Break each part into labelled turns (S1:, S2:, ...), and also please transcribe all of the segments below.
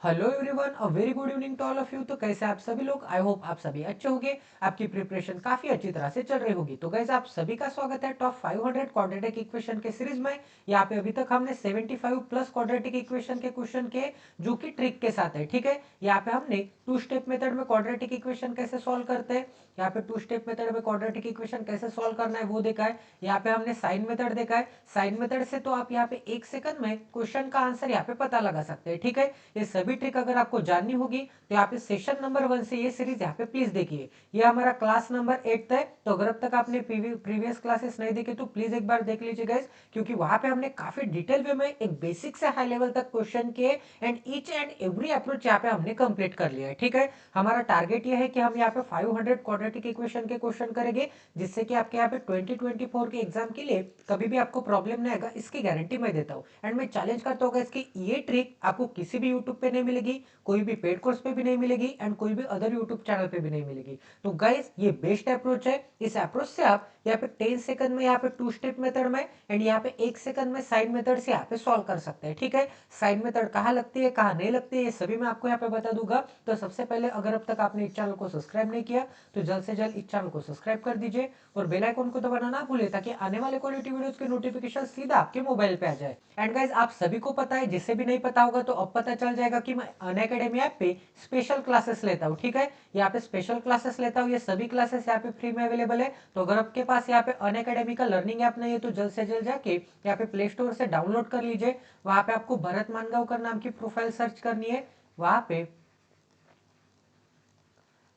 S1: Hello everyone, a very good evening to all of you. तो कैसे आप सभी लोग? आई होप आप सभी अच्छे होंगे। आपकी प्रिपरेशन काफी अच्छी तरह से चल रही होगी। तो गाइस, आप सभी का स्वागत है टॉप 500 क्वाड्रेटिक इक्वेशन के सीरीज में। यहाँ पे अभी तक हमने 75 प्लस क्वाड्रेटिक इक्वेशन के क्वेश्चन के जो कि ट्रिक के साथ है, ठीक है। यहाँ पे हमने टू स्टेप मेथड में क्वाड्रेटिक इक्वेशन कैसे सॉल्व करते हैं, यहाँ पे टू स्टेप मेथड में क्वाड्रेटिक इक्वेशन कैसे सॉल्व करना है वो देखा है। यहाँ पे हमने साइन मेथड देखा है। साइन मेथड से तो आप यहाँ पे 1 सेकंड में क्वेश्चन का आंसर यहाँ पे पता लगा सकते हैं, ठीक है। ये सभी ट्रिक अगर आपको जाननी होगी तो यहाँ पे सेशन नंबर 1 से ये सीरीज यहाँ पे प्लीज देखिए। ये हमारा क्लास नंबर 8 है। तो अगर अब तक आपने प्रीवियस क्लासेस नहीं देखे तो प्लीज एक बार देख लीजिए गाइस, क्योंकि वहां पे हमने काफी डिटेल वे में एक बेसिक से हाई लेवल तक क्वेश्चन के and each and every approach यहाँ पे हमने कंप्लीट कर लिया है, ठीक है। हमारा टारगेट ये है कि हम यहाँ पे 500 क्वाड्रेटिक इक्वेशन के क्वेश्चन करेंगे, जिससे कि आपके यहाँ पे 2024 के एग्जाम के लिए कभी भी आपको प्रॉब्लम नहीं आएगा, इसकी गारंटी मैं देता हूँ। एंड मैं चैलेंज करता हूँ कि ये ट्रिक आपको किसी भी यूट्यूब पे नहीं मिलेगी, कोई भी पेड कोर्स पे भी नहीं मिलेगी एंड कोई भी अदर यूट्यूब चैनल पे भी नहीं मिलेगी। तो गाइस, ये बेस्ट अप्रोच है। इस अप्रोच से आप यहाँ पे 10 सेकंड में यहाँ पे टू स्टेप मेथड में एंड यहाँ पे 1 सेकंड में साइन मेथड से यहाँ पे सॉल्व कर सकते हैं, ठीक है। साइन मेथड कहाँ लगती है, कहाँ नहीं लगती है, ये सभी मैं आपको यहाँ पे बता दूंगा। तो सबसे पहले, अगर अब तक आपने इस चैनल को सब्सक्राइब नहीं किया तो जल्द से जल्द इस चैनल को सब्सक्राइब कर दीजिए और बेल आइकन को दबाना ना भूले, ताकि आने वाले क्वालिटी वीडियोस की नोटिफिकेशन सीधा आपके मोबाइल पे आ जाए। एंड गाइस, आप सभी को पता है, जिसे भी नहीं पता होगा तो अब पता चल जाएगा कि मैं अनअकैडमी ऐप पे स्पेशल क्लासेस लेता हूँ, ठीक है। यहाँ पे स्पेशल क्लासेस लेता हूँ, ये सभी क्लासेस यहाँ पे फ्री में अवेलेबल है। तो अगर आपके पास यहाँ पे अनअकैडमी का लर्निंग ऐप नहीं है तो जल्द से जल्द जाके यहाँ पे प्ले स्टोर से डाउनलोड कर लीजिए। वहां पे आपको भरत मानगांवकर नाम की प्रोफाइल सर्च करनी है। वहां पे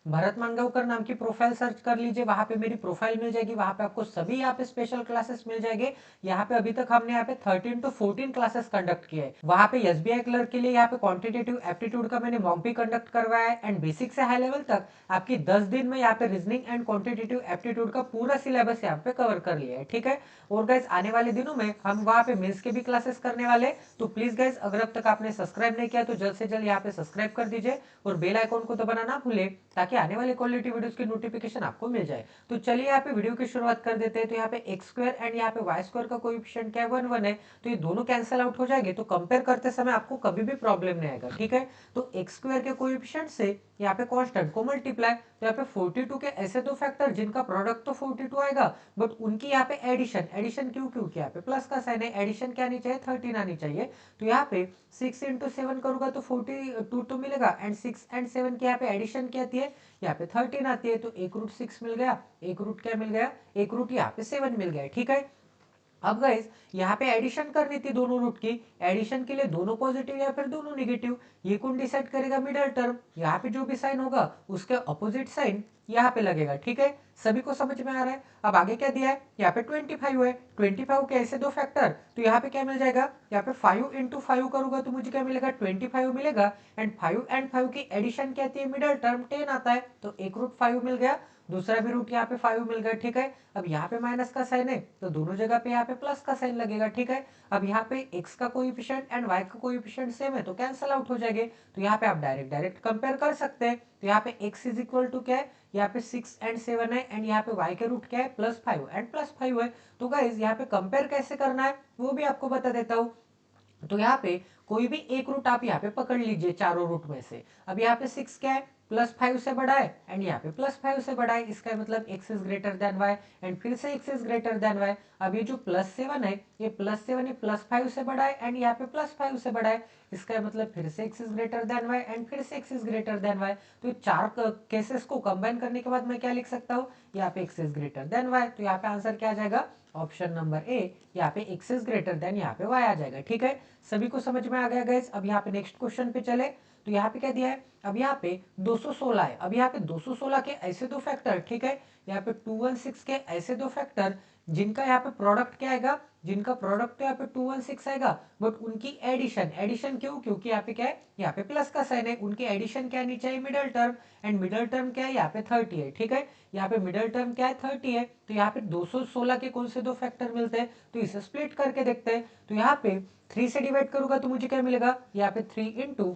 S1: भरत मानगांवकर नाम की प्रोफाइल सर्च कर लीजिए, वहां पे मेरी प्रोफाइल मिल जाएगी। वहां पे आपको सभी यहाँ पे स्पेशल क्लासेस मिल जाएंगे। यहाँ पे अभी तक हमने यहाँ पे 13 to 14 क्लासेस कंडक्ट किए हैं। वहां पे एसबीआई क्लर्क के लिए यहाँ पे क्वांटिटेटिव एप्टीट्यूड का मैंने मॉक भी कंडक्ट करवाया है एंड बेसिक से हाई लेवल तक आपकी 10 दिन में यहाँ पे रीजनिंग एंड क्वांटिटेटिव एप्टीट्यूड का पूरा सिलेबस यहाँ पे कवर कर लिया है, ठीक है। और गाइस, आने वाले दिनों में हम वहां पे मेंस के भी क्लासेस करने वाले। तो प्लीज गाइस, अगर अब तक आपने सब्सक्राइब नहीं किया तो जल्द से जल्द यहाँ पे सब्सक्राइब कर दीजिए और बेल आइकन को दबाना ना भूले, ताकि आने वाले क्वालिटी वीडियोस की नोटिफिकेशन आपको मिल जाए। तो चलिए यहाँ पे वीडियो की शुरुआत कर देते हैं। तो यहाँ पे एक्स स्क्वायर एंड यहाँ पे वाई स्क्वायर का कोएफिशिएंट क्या है, 1 1 है। तो ये दोनों कैंसिल आउट हो जाएंगे, तो कंपेयर करते समय आपको कभी भी प्रॉब्लम नहीं आएगा, ठीक है। तो एक्स स्क्वायर के कोएफिशिएंट से यहाँ पे कांस्टेंट को मल्टीप्लाई, तो यहाँ पे 42 के ऐसे दो फैक्टर जिनका प्रोडक्ट तो 42 आएगा, बट उनकी यहाँ पे एडिशन, एडिशन क्यों, क्योंकि यहाँ पे प्लस का साइन है, एडिशन क्या आनी चाहिए, 13 आनी चाहिए। तो यहाँ पे 6 इंटू 7 करूंगा तो 42 तो मिलेगा एंड 6 एंड 7 की यहाँ पे एडिशन क्या आती है, यहाँ पे 13 आती है। तो एक रूट 6 मिल गया, एक रूट क्या मिल गया, एक रूट यहाँ पे 7 मिल गया, ठीक है। अब गाइस, यहाँ पे एडिशन करनी थी दोनों रूट की। एडिशन के लिए दोनों पॉजिटिव या फिर दोनों नेगेटिव, ये कौन डिसाइड करेगा, मिडल टर्म। यहाँ पे जो भी साइन होगा उसके अपोजिट साइन यहाँ पे लगेगा, ठीक है। सभी को समझ में आ रहा है। अब आगे क्या दिया है, यहाँ पे 25 है। 25 के ऐसे दो फैक्टर, तो यहाँ पे क्या मिल जाएगा, यहाँ पे 5 इंटू 5 करूंगा तो मुझे क्या मिलेगा, 25 मिलेगा। एंड 5 एंड 5 की एडिशन क्या आती है, मिडल टर्म 10 आता है। तो एक रूट 5 मिल गया, दूसरा भी रूट यहाँ पे 5 मिल गया, ठीक है। अब यहाँ पे माइनस का साइन है तो दोनों जगह पे यहाँ पे प्लस का साइन लगेगा, ठीक है। अब यहाँ पे x का कोएफिशिएंट एंड y का कोएफिशिएंट सेम है तो कैंसिल आउट हो जाएंगे। तो यहाँ पे आप डायरेक्ट डायरेक्ट कंपेयर कर सकते हैं। तो यहाँ पे x इज इक्वल टू क्या है, यहाँ पे 6 एंड 7 है एंड यहाँ पे y के रूट क्या है, +5 एंड +5 है। तो गाइज, यहाँ पे कंपेयर कैसे करना है वो भी आपको बता देता हूँ। तो यहाँ पे कोई भी एक रूट आप यहाँ पे पकड़ लीजिए चारों रूट में से। अब यहाँ पे 6 क्या है, +5 से बड़ा है एंड यहाँ पे +5 से बड़ा है, इसका मतलब x is greater than y and फिर से x is greater than y। अब ये जो +7 है, ये +7 ये +5 से बड़ा है एंड यहाँ पे +5 से बड़ा है, इसका मतलब फिर से x is greater than y and फिर से x is greater than y। तो चार केसेस को कंबाइन करने के बाद मैं क्या लिख सकता हूँ, यहाँ पे x is greater than y। तो यहाँ पे आंसर क्या आ जाएगा, ऑप्शन नंबर ए, यहाँ पे x इज ग्रेटर देन यहाँ पे y आ जाएगा, ठीक है। सभी को समझ में आ गया गाइस। अब यहाँ पे नेक्स्ट क्वेश्चन पे चले। तो यहाँ पे क्या दिया है, अब यहाँ पे 216 है। अब यहाँ पे 216 के ऐसे दो फैक्टर, ठीक है। यहाँ पे 216 के ऐसे दो फैक्टर जिनका यहाँ पे प्रोडक्ट क्या आएगा, जिनका प्रोडक्ट तो यहाँ पे 216 आएगा, बट उनकी एडिशन, एडिशन क्यों, क्योंकि यहाँ पे क्या है, यहाँ पे प्लस का साइन है, उनकी एडिशन क्या आनी चाहिए, middle term. And middle term क्या है, यहाँ पे 30 है, ठीक है। यहाँ पे मिडल टर्म क्या है, 30 है। तो यहाँ पे 216 के कौन से दो फैक्टर मिलते हैं, तो इसे स्प्लिट करके देखते हैं। तो यहाँ पे 3 से डिवाइड करूंगा तो मुझे क्या मिलेगा, यहाँ पे 3 इंटू,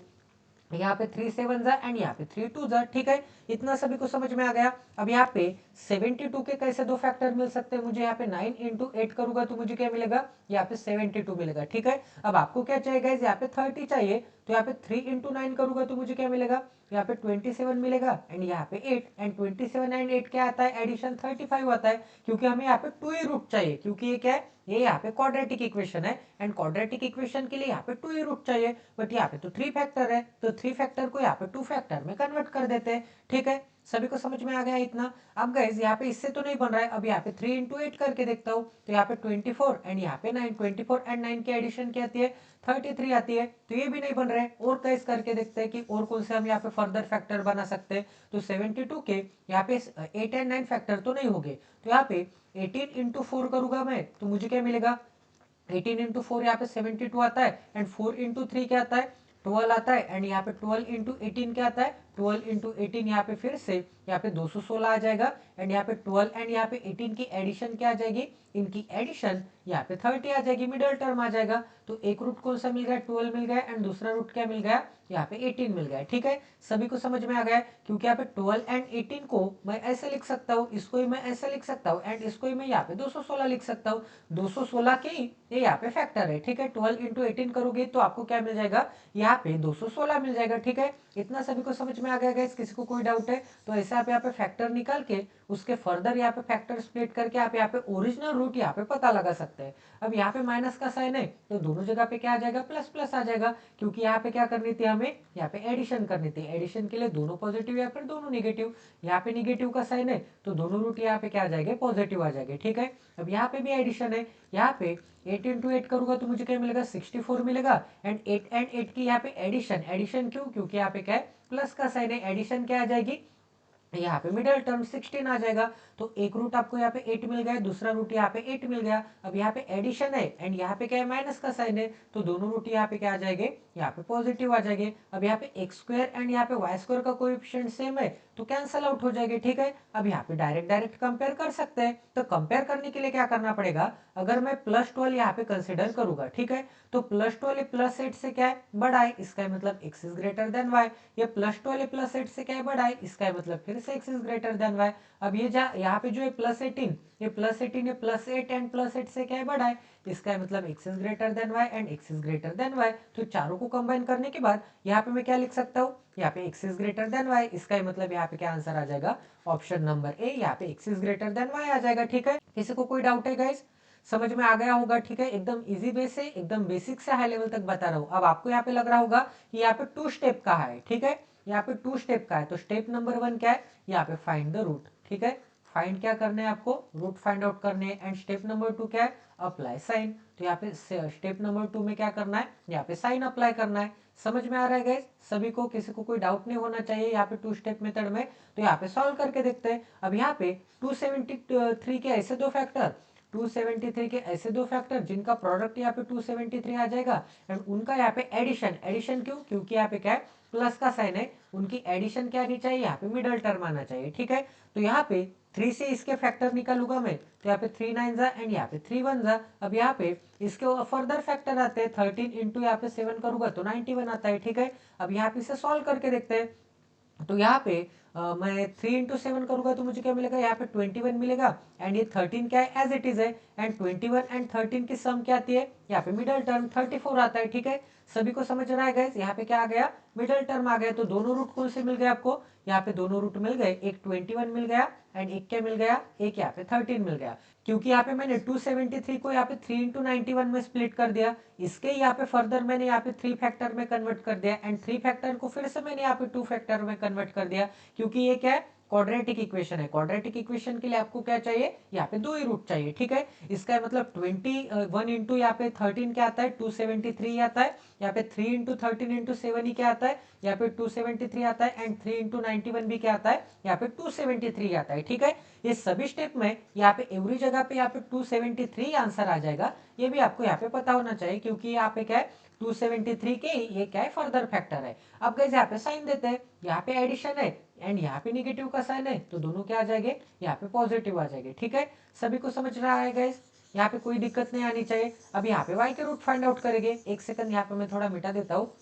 S1: यहाँ पे 3 7 जा एंड यहाँ पे 3 2 जा, ठीक है। इतना सभी को समझ में आ गया। अब यहाँ पे 72 के कैसे दो फैक्टर मिल सकते हैं, मुझे यहाँ पे 9 इंटू 8 करूंगा तो मुझे क्या मिलेगा, यहाँ पे 72 मिलेगा, ठीक है। अब आपको क्या चाहिए गाइस, यहाँ पे 30 चाहिए। तो यहाँ पे 3 इंटू 9 करूंगा तो मुझे क्या मिलेगा, यहाँ पे 27 मिलेगा एंड यहाँ पे 8 एंड 27 एंड 8 क्या आता है, एडिशन 35 आता है, क्योंकि हमें यहाँ पे 2 ही रूट चाहिए, क्योंकि ये क्या है, ये यहाँ पे क्वाड्रेटिक इक्वेशन है एंड क्वाड्रेटिक इक्वेशन के लिए यहाँ पे 2 ही रूट चाहिए, बट यहाँ पे तो 3 फैक्टर है, तो 3 फैक्टर को यहाँ पे 2 फैक्टर में कन्वर्ट कर देते हैं। ठीक है, सभी को समझ में आ गया इतना। अब गाइस यहाँ पे इससे तो नहीं बन रहा है, अब यहाँ पे 3 इंटू 8 करके देखता हूँ, तो यहाँ पे 24 एंड यहाँ पे 9, 24 एंड 9 की एडिशन क्या आती है, 33 आती है, तो ये भी नहीं बन रहा है। और गाइस करके देखते हैं कि और कौन से हम यहाँ पे फर्दर फैक्टर बना सकते हैं, तो 72 के यहाँ पे 8 एंड 9 फैक्टर तो नहीं हो गए, तो यहाँ पे 18 इंटू 4 करूंगा मैं तो मुझे क्या मिलेगा, 18 इंटू 4 यहाँ पे 72 आता है एंड 4 इंटू 3 क्या आता है, 12 आता है एंड यहाँ पे 12 इंटू 18 क्या आता है, 12 इंटू 18 यहाँ पे फिर से यहाँ पे 216 आ जाएगा एंड यहाँ पे 12 एंड यहाँ पे 18 की एडिशन क्या आ जाएगी, इनकी एडिशन यहाँ पे 30 आ जाएगी, मिडल टर्म आ जाएगा। तो एक रूट कौन सा मिल गया, 12 मिल गया एंड दूसरा रूट क्या मिल गया, यहाँ पे 18 मिल गया। ठीक है, सभी को समझ में आ गया, क्योंकि यहाँ पे 12 एंड 18 को मैं ऐसे लिख सकता हूँ, इसको ही मैं ऐसे लिख सकता हूँ एंड इसको ही मैं यहाँ पे 216 लिख सकता हूँ, 216 के ही ये यहाँ पे फैक्टर है। ठीक है, 12 इंटू 18 करोगे तो आपको क्या मिल जाएगा, यहाँ पे 216 मिल जाएगा। ठीक है, इतना सभी को समझ में आ गया गाइस, किसी को कोई डाउट है तो ऐसे आप यहाँ पे फैक्टर निकाल के उसके फर्दर यहाँ पे फैक्टर स्प्लिट करके आप यहाँ पे ओरिजिनल रूट यहाँ पे पता लगा सकते हैं। अब यहाँ पे माइनस का साइन है तो दोनों जगह पे क्या आ जाएगा, प्लस प्लस आ जाएगा, क्योंकि यहाँ पे क्या करनी थी, हमें यहाँ पे एडिशन करनी थी, एडिशन के लिए दोनों पॉजिटिव या फिर दोनों निगेटिव, यहाँ पे निगेटिव का साइन है तो दोनों रूट यहाँ पे क्या आ जाएंगे, पॉजिटिव आ जाएंगे। ठीक है, अब यहाँ पे भी एडिशन है, यहाँ पे 8 इंटू 8 करूंगा तो मुझे क्या मिलेगा, 64 मिलेगा एंड 8 की यहाँ पे एडिशन, एडिशन क्यों, क्योंकि यहाँ पे क्या है, प्लस का साइन है, एडिशन क्या आ जाएगी, यहाँ पे मिडल टर्म 16 आ जाएगा। तो एक रूट आपको यहाँ पे 8 मिल गया, दूसरा रूट यहाँ पे 8 मिल गया। अब यहाँ पे एडिशन है एंड यहाँ पे क्या है, माइनस का साइन है, तो दोनों रूट यहाँ पे क्या आ जाएंगे, यहाँ पे पॉजिटिव आ जाएंगे। अब यहाँ पे एक्स स्क्वायर एंड यहाँ पे वाई स्क्वायर का कोएफिशिएंट सेम है तो कैंसल आउट हो जाएंगे। ठीक है, अब यहाँ पे डायरेक्ट कंपेयर कर सकते हैं, तो कंपेयर करने के लिए क्या करना पड़ेगा, अगर मैं +12 यहाँ पे कंसिडर करूंगा, ठीक है, तो +12 +8 से क्या है, बड़ा है, इसका मतलब x is greater than y, ये +12 +8 से क्या है, बड़ा है, इसका मतलब फिर से x is greater than y। अब ये यहाँ पे जो है +18, ये +18 ये +8 एंड +8 से क्या है, बड़ा है, इसका मतलब x is greater than y and x is greater than y। तो चारों को कंबाइन करने के बाद यहाँ पे मैं क्या लिख सकता हूँ, यहाँ पे x is greater than y, इसका मतलब यहाँ पे क्या आंसर आ जाएगा, ऑप्शन नंबर ए, यहाँ पे x is greater than y आ जाएगा। ठीक है, किसी को कोई डाउट है गाइस, समझ में आ गया होगा। ठीक है, एकदम इजी वे से, एकदम बेसिक से हाई लेवल तक बता रहा हूँ। अब आपको यहाँ पे लग रहा होगा कि यहाँ पे 2 स्टेप का है। ठीक है, यहाँ पे 2 स्टेप का है, तो स्टेप नंबर 1 क्या है, यहाँ पे फाइंड द रूट। ठीक है, फाइंड क्या करना है आपको, रूट फाइंड आउट करने हैं एंड स्टेप नंबर 2 क्या है, अप्लाई साइन। तो यहाँ पे स्टेप नंबर 2 में क्या करना है, यहाँ पे साइन अप्लाई करना है। समझ में आ रहा है गाइस सभी को, किसी को कोई डाउट नहीं होना चाहिए यहाँ पे 2 स्टेप मेथड में। तो यहाँ पे सॉल्व करके देखते हैं। अब यहाँ पे 273 के ऐसे दो फैक्टर, 273 के ऐसे दो फैक्टर जिनका प्रोडक्ट यहाँ पे 273 आ जाएगा एंड उनका यहाँ पे एडिशन, एडिशन क्यों, क्योंकि यहाँ पे क्या है, प्लस का साइन है, उनकी एडिशन क्या आनी चाहिए, यहाँ पे मिडल टर्म आना चाहिए। ठीक है, तो यहाँ पे 3 से इसके फैक्टर निकालूंगा मैं, तो यहाँ पे 3 9 जा एंड यहाँ पे 3 1 जा। अब यहाँ पे इसके फर्दर फैक्टर आते हैं, 13 इंटू यहाँ पे 7 करूंगा तो 91 आता है। ठीक है, अब यहाँ पे इसे सॉल्व करके देखते हैं। तो यहाँ पे मैं 3 इंटू 7 करूंगा तो मुझे क्या मिलेगा, यहाँ पे 21 मिलेगा एंड ये 13 क्या है, एज इट इज है एंड 21 एंड 13 की सम क्या आती है, यहाँ पे मिडल टर्म 34 आता है। ठीक है, सभी को समझ रहा है गाइस, यहाँ पे क्या आ गया, मिडल टर्म आ गया। तो दोनों रूट कौन से मिल गए आपको, यहाँ पे दोनों रूट मिल गए, एक 21 मिल गया एंड एक क्या मिल गया, एक यहाँ पे 13 मिल गया। क्योंकि यहाँ पे मैंने 273 को यहाँ पे 3 इंटू 91 में स्प्लिट कर दिया, इसके यहाँ पे फर्दर मैंने यहाँ पे 3 फैक्टर में कन्वर्ट कर दिया एंड 3 फैक्टर को फिर से मैंने यहाँ पे 2 फैक्टर में कन्वर्ट कर दिया, क्योंकि ये क्या है, क्वाड्रेटिक इक्वेशन है। क्वाड्रेटिक इक्वेशन के लिए आपको क्या चाहिए, यहाँ पे 2 ही रूट चाहिए। ठीक है, इसका मतलब 21 इंटू यहाँ पे 13 क्या आता है, 273 आता है, यहाँ पे 3 इंटू 13 इंटू 7 ही क्या आता है, यहाँ पे 273 आता है एंड 3 इंटू 91 भी क्या आता है, यहाँ पे 273 आता है। ठीक है, ये सभी स्टेप में यहाँ पे एवरी जगह पे यहाँ पे 273 आंसर आ जाएगा, ये भी आपको यहाँ पे पता होना चाहिए, क्योंकि यहाँ पे क्या है, 273 के ये क्या है, फर्दर फैक्टर है। अब गाइस यहाँ पे साइन देते हैं, यहाँ पे एडिशन है एंड यहाँ पे निगेटिव का साइन है, तो दोनों क्या आ जाएंगे, यहाँ पे पॉजिटिव आ जाएंगे। ठीक है, सभी को समझ रहा है गाइस, यहाँ पे कोई दिक्कत नहीं आनी चाहिए। अब यहाँ पे y के रूट फाइंड आउट करेंगे, एक सेकंड यहाँ पे मैं थोड़ा मिटा देता हूँ।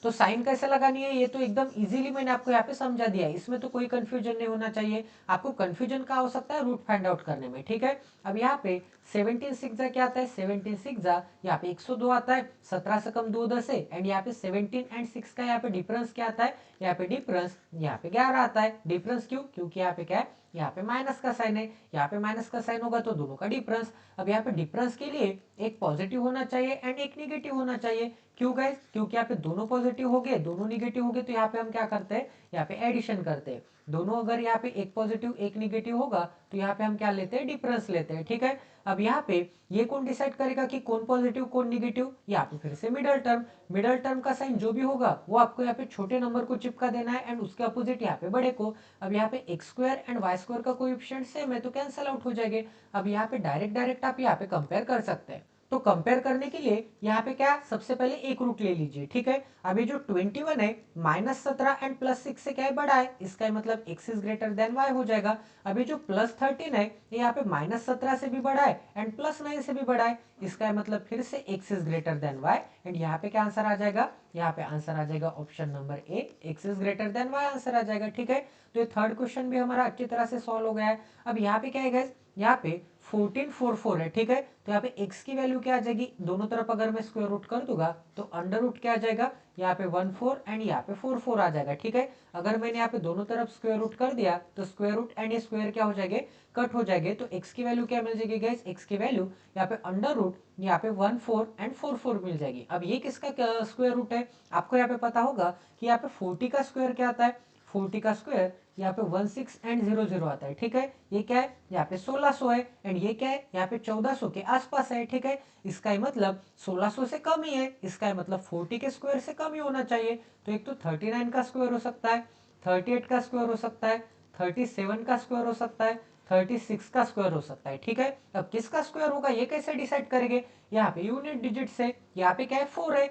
S1: तो साइन कैसे लगानी है ये तो एकदम इजीली मैंने आपको यहाँ पे समझा दिया है, इसमें तो कोई कंफ्यूजन नहीं होना चाहिए। आपको कंफ्यूजन क्या हो सकता है रूट फाइंड आउट करने में, ठीक है। अब यहाँ पे 17 सिक्स क्या आता है, 17 सिक्स यहाँ पे 102 आता है, 17 से कम 2 10 है, एंड यहाँ पे 17 एंड 6 का यहाँ पे डिफरेंस क्या आता है, यहाँ पे डिफरेंस यहाँ पे 11 आता है। डिफरेंस क्यों, क्योंकि यहाँ पे क्या है, यहाँ पे माइनस का साइन है, यहाँ पे माइनस का साइन होगा तो दोनों का डिफरेंस। अब यहाँ पे डिफरेंस के लिए एक पॉजिटिव होना चाहिए एंड एक निगेटिव होना चाहिए। क्यों गाइस, क्योंकि यहाँ पे दोनों पॉजिटिव हो गए दोनों निगेटिव हो गए, तो यहाँ पे हम क्या करते हैं, यहाँ पे एडिशन करते हैं। दोनों अगर यहाँ पे एक पॉजिटिव एक निगेटिव होगा तो यहाँ पे हम क्या लेते हैं, डिफरेंस लेते हैं, ठीक है। अब यहाँ पे ये कौन डिसाइड करेगा कि कौन पॉजिटिव कौन निगेटिव, यहाँ पे फिर से मिडल टर्म का साइन जो भी होगा वो आपको यहाँ पे छोटे नंबर को चिपका देना है एंड उसके अपोजिट यहाँ पे बड़े को। अब यहाँ पे x square and y square का कोएफिशिएंट सेम है तो कैंसिल आउट हो जाएंगे। अब यहाँ पे डायरेक्ट आप यहाँ पे कंपेयर कर सकते हैं। तो कंपेयर करने के लिए यहाँ पे क्या, सबसे पहले एक रूट ले लीजिए, ठीक है। अभी जो 21 है -17 एंड +6 से क्या है, बड़ा है, इसका मतलब x is greater than y हो जाएगा। अभी जो +13 है ये यहाँ पे -17 से भी बड़ा है एंड +9 से भी बड़ा है, इसका मतलब फिर से x is greater than y and यहाँ पे क्या आंसर आ जाएगा, यहाँ पे आंसर आ जाएगा option number A, x is greater than y answer आ जाएगा, ठीक है। तो ये थर्ड क्वेश्चन भी हमारा अच्छी तरह से सॉल्व हो गया है। अब यहाँ पे क्या है गाइस, यहाँ पे 1444 है, ठीक है। तो यहाँ पे x की वैल्यू क्या आ जाएगी, दोनों तरफ अगर मैं स्क्वायर रूट कर दूंगा तो अंडर रूट क्या आ जाएगा, यहाँ पे 14 एंड यहाँ पे 44 आ जाएगा, ठीक है। अगर मैंने यहाँ पे दोनों तरफ स्क्वायर रूट कर दिया तो स्क्वायर रूट एंड ये स्क्वायर क्या हो जाएंगे, कट हो जाएंगे। तो x की वैल्यू क्या मिल जाएगी गाइस, x की वैल्यू यहाँ पे अंडर रूट यहाँ पे 14 एंड 44 मिल जाएगी। अब ये किसका स्क्वायर रूट है, आपको यहाँ पे पता होगा कि यहाँ पे 40 का स्क्वायर क्या आता है, 40 का स्क्वायर यहाँ पे 16 एंड 00 आता है, ठीक है। ये क्या है, यहाँ पे 1600 है एंड ये क्या है, यहाँ पे 1400 के आसपास है, ठीक है। इसका मतलब 1600 से कम ही है, इसका मतलब 40 के स्क्वायर से कम ही होना चाहिए। तो एक तो 39 का स्क्वायर हो सकता है, 38 का स्क्वायर हो सकता है, 37 का स्क्वायर हो सकता है, 36 का स्क्वायर हो सकता है, ठीक है। अब किसका स्क्वायर होगा ये कैसे डिसाइड करेंगे, यहाँ पे यूनिट डिजिट से, यहाँ पे क्या है 4 है।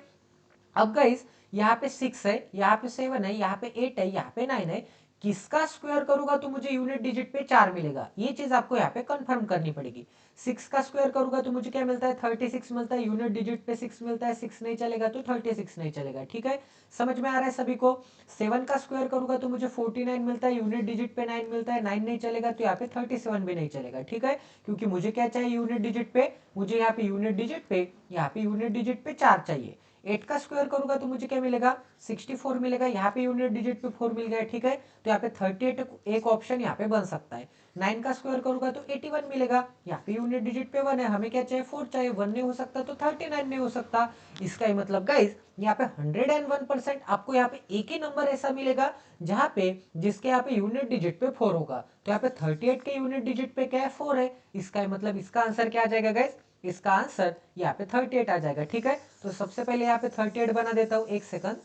S1: अब गाइस यहाँ पे 6 है, यहाँ पे 7 है, यहाँ पे 8 है, यहाँ पे 9 है, किसका स्क्वायर करूंगा तो मुझे यूनिट डिजिट पे 4 मिलेगा, ये चीज आपको यहाँ पे कंफर्म करनी पड़ेगी। 6 का स्क्वायर करूंगा तो मुझे क्या मिलता है, 36 मिलता है, यूनिट डिजिट पे 6 मिलता है, 6 नहीं चलेगा तो 36 नहीं चलेगा, ठीक है। समझ में आ रहा है सभी को। 7 का स्क्वायर करूंगा तो मुझे 49 मिलता है, यूनिट डिजिट पे 9 मिलता है, 9 नहीं चलेगा तो यहाँ पे 37 भी नहीं चलेगा, ठीक है। क्योंकि मुझे क्या चाहिए यूनिट डिजिट पे, मुझे यहाँ पे यूनिट डिजिट पे, यहाँ पे यूनिट डिजिट पे 4 चाहिए। 8 का स्क्वायर करूंगा तो मुझे क्या मिलेगा, 64 मिलेगा, यहाँ पे यूनिट डिजिट पे 4 मिल गया, ठीक है। तो यहाँ पे 38 एक ऑप्शन यहाँ पे बन सकता है। 9 का स्क्वायर करूंगा तो 81 मिलेगा, यहाँ पे यूनिट डिजिट पे 1 है, हमें क्या चाहिए 4 चाहिए, 1 नहीं हो सकता तो 39 नहीं हो सकता। इसका ही मतलब गाइस यहाँ पे 101% आपको यहाँ पे एक ही नंबर ऐसा मिलेगा जहाँ पे जिसके यहाँ पे यूनिट डिजिट पे 4 होगा। तो यहाँ पे 38 के यूनिट डिजिट पे क्या है 4 है, इसका मतलब इसका आंसर क्या आ जाएगा गाइस, इसका आंसर यहाँ पे 38 आ जाएगा, ठीक है। तो सबसे पहले यहाँ पे 38 बना देता हूँ, एक सेकंड।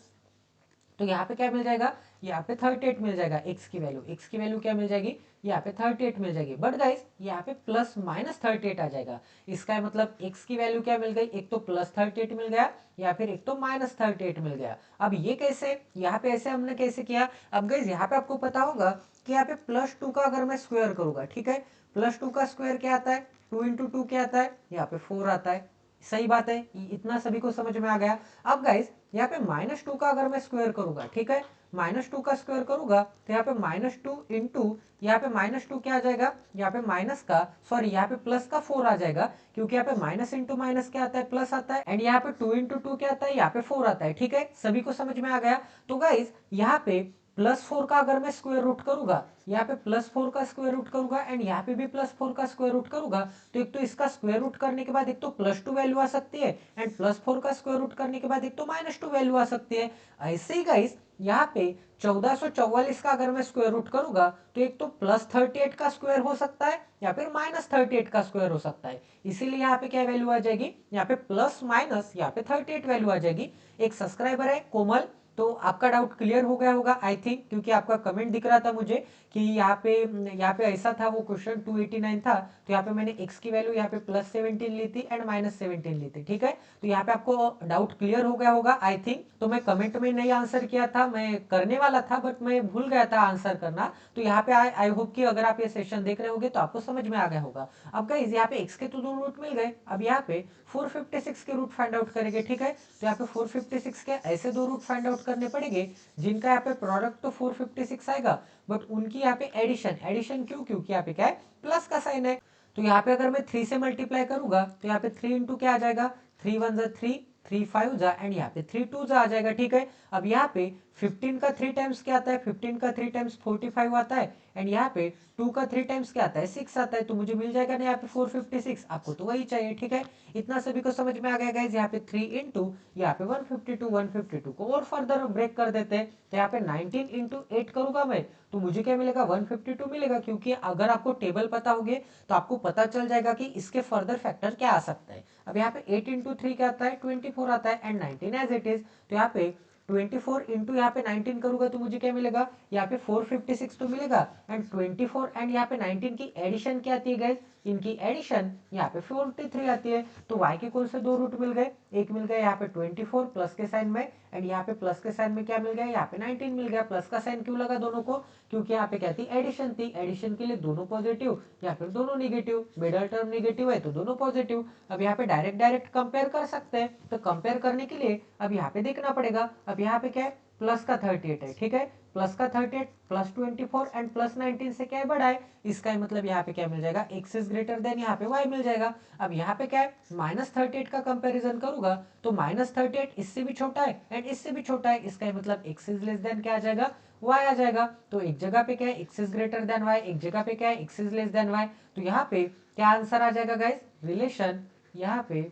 S1: तो यहाँ पे क्या मिल जाएगा, यहाँ पे 38 मिल जाएगा, x की वैल्यू क्या मिल जाएगी, यहाँ पे 38 मिल जाएगी। बट गाइस यहाँ पे +-38 आ जाएगा, इसका मतलब x की वैल्यू क्या मिल गई, एक तो +38 मिल गया या फिर एक तो -38 मिल गया। अब ये कैसे, यहाँ पे ऐसे हमने कैसे किया। अब गाइस यहाँ पे आपको पता होगा कि यहाँ पे +2 का अगर मैं स्क्वायर करूंगा, ठीक है, +2 का स्क्वायर क्या आता है, 2 × 2 क्या आता है, यहाँ पे 4 आता है। सही बात है, इतना सभी को समझ में आ गया। अब गाइस यहाँ पे -2 का अगर मैं स्क्वायर करूंगा, ठीक है, -2 का स्क्वायर करूंगा तो यहाँ पे -2 इंटू यहाँ पे -2 क्या आ जाएगा, यहाँ पे माइनस का सॉरी यहाँ पे प्लस का 4 आ जाएगा, क्योंकि यहाँ पे माइनस इंटू माइनस क्या आता है, प्लस आता है, एंड यहाँ पे 2 × 2 क्या आता है, यहाँ पे 4 आता है, ठीक है। सभी को समझ में आ गया। तो गाइस यहाँ पे +4 का अगर मैं स्क्वायर रूट करूंगा, यहाँ पे +4 का स्क्वायर रूट करूंगा एंड यहाँ पे भी +4 का स्क्वायर रूट करूंगा, तो एक तो इसका स्क्वायर रूट करने के बाद एक तो +2 वैल्यू आ सकती है एंड +4 का स्क्वायर रूट करने के बाद एक तो -2 वैल्यू आ सकती है। ऐसे ही गाइस यहाँ पे 1444 का अगर मैं स्क्वायर रूट करूंगा तो एक तो +38 का स्क्वायर हो सकता है या फिर -38 का स्क्वायर हो सकता है। इसीलिए यहाँ पे क्या वैल्यू आ जाएगी, यहाँ पे प्लस माइनस यहाँ पे 38 वैल्यू आ जाएगी। एक सब्सक्राइबर है कोमल, तो आपका डाउट क्लियर हो गया होगा आई थिंक, क्योंकि आपका कमेंट दिख रहा था मुझे कि यहाँ पे ऐसा था, वो क्वेश्चन 289 था, तो यहाँ पे मैंने x की वैल्यू यहाँ पे +17 ली थी एंड -17 ली थी, ठीक है। तो यहाँ पे आपको डाउट क्लियर हो गया होगा आई थिंक। तो मैं कमेंट में नहीं आंसर किया था, मैं करने वाला था बट मैं भूल गया था आंसर करना। तो यहाँ पे आई होप कि अगर आप ये सेशन देख रहे होगे तो आपको समझ में आ गया होगा। अब गाइस यहाँ पे x के तो 2 रूट मिल गए, अब यहाँ पे 456 के रूट फाइंड आउट करेंगे, ठीक है। तो यहाँ पे 456 के ऐसे 2 रूट फाइंड आउट करने पड़ेंगे जिनका यहाँ पे प्रोडक्ट तो 456 आएगा, बट उनकी यहाँ पे एडिशन क्यों, क्योंकि यहाँ पे क्या है, प्लस का साइन है। तो यहाँ पे अगर मैं 3 से मल्टीप्लाई करूंगा तो यहाँ पे 3 इंटू क्या आ जाएगा, 3 1 जा 3, 3 5 जा एंड यहाँ पे 3 2 जा आ जाएगा, ठीक है। अब यहाँ पे 15 का 3 टाइम्स क्या आता है, 15 का 3 टाइम्स 45 आता है एंड यहाँ पे 2 का 3 टाइम्स क्या आता है, 6 आता है। तो मुझे मिल जाएगा ना यहाँ पे 456, आपको तो वही चाहिए, ठीक है। इतना सभी को समझ में आ गया गाइस। यहाँ पे 3 इंटू यहाँ पे 152 को और फर्दर ब्रेक कर देते हैं, तो यहाँ पे 19 इंटू 8 करूंगा मैं, तो मुझे क्या मिलेगा, 152 मिलेगा। क्योंकि अगर आपको टेबल पता होगे तो आपको पता चल जाएगा कि इसके फर्दर फैक्टर क्या आ सकता है। अब यहाँ पे 8 इंटू 3 क्या आता है, 24 आता है एंड 19 एज इट इज। तो यहाँ पे 24 इंटू यहाँ पे 19 करूंगा तो मुझे क्या मिलेगा, यहाँ पे 456 तो मिलेगा एंड 24 एंड यहाँ पे 19 की एडिशन क्या आती है गाइस, इनकी एडिशन यहाँ पे 43 आती है। तो y के कौन से 2 रूट मिल गए, एक मिल गया यहाँ पे 24 प्लस के साइन में एंड यहाँ पे प्लस के साइन में क्या मिल गया, यहाँ पे 19 मिल गया। प्लस का साइन क्यों लगा दोनों को, क्योंकि यहाँ पे क्या थी, एडिशन थी, एडिशन के लिए दोनों पॉजिटिव या फिर दोनों निगेटिव, मिडल टर्म निगेटिव है तो दोनों पॉजिटिव। अब यहाँ पे डायरेक्ट कंपेयर कर सकते हैं, तो कंपेयर करने के लिए अब यहाँ पे देखना पड़ेगा। अब यहाँ पे क्या है, प्लस का 38 है, ठीक है। प्लस का 38 प्लस 24 एंड प्लस 19 से क्या है, बड़ा है। इसका मतलब यहाँ पे क्या मिल जाएगा, x इज ग्रेटर देन यहाँ पे y मिल जाएगा। अब यहाँ पे क्या है, -38 का कंपैरिजन करूंगा तो -38 इससे भी छोटा है एंड इससे भी छोटा है, इसका मतलब x इज लेस देन क्या आ जाएगा, y आ जाएगा। तो एक जगह पे क्या है, x is greater than y, एक जगह पे क्या है, x is less than y। तो यहाँ पे क्या आंसर आ जाएगा गाइस, रिलेशन यहाँ पे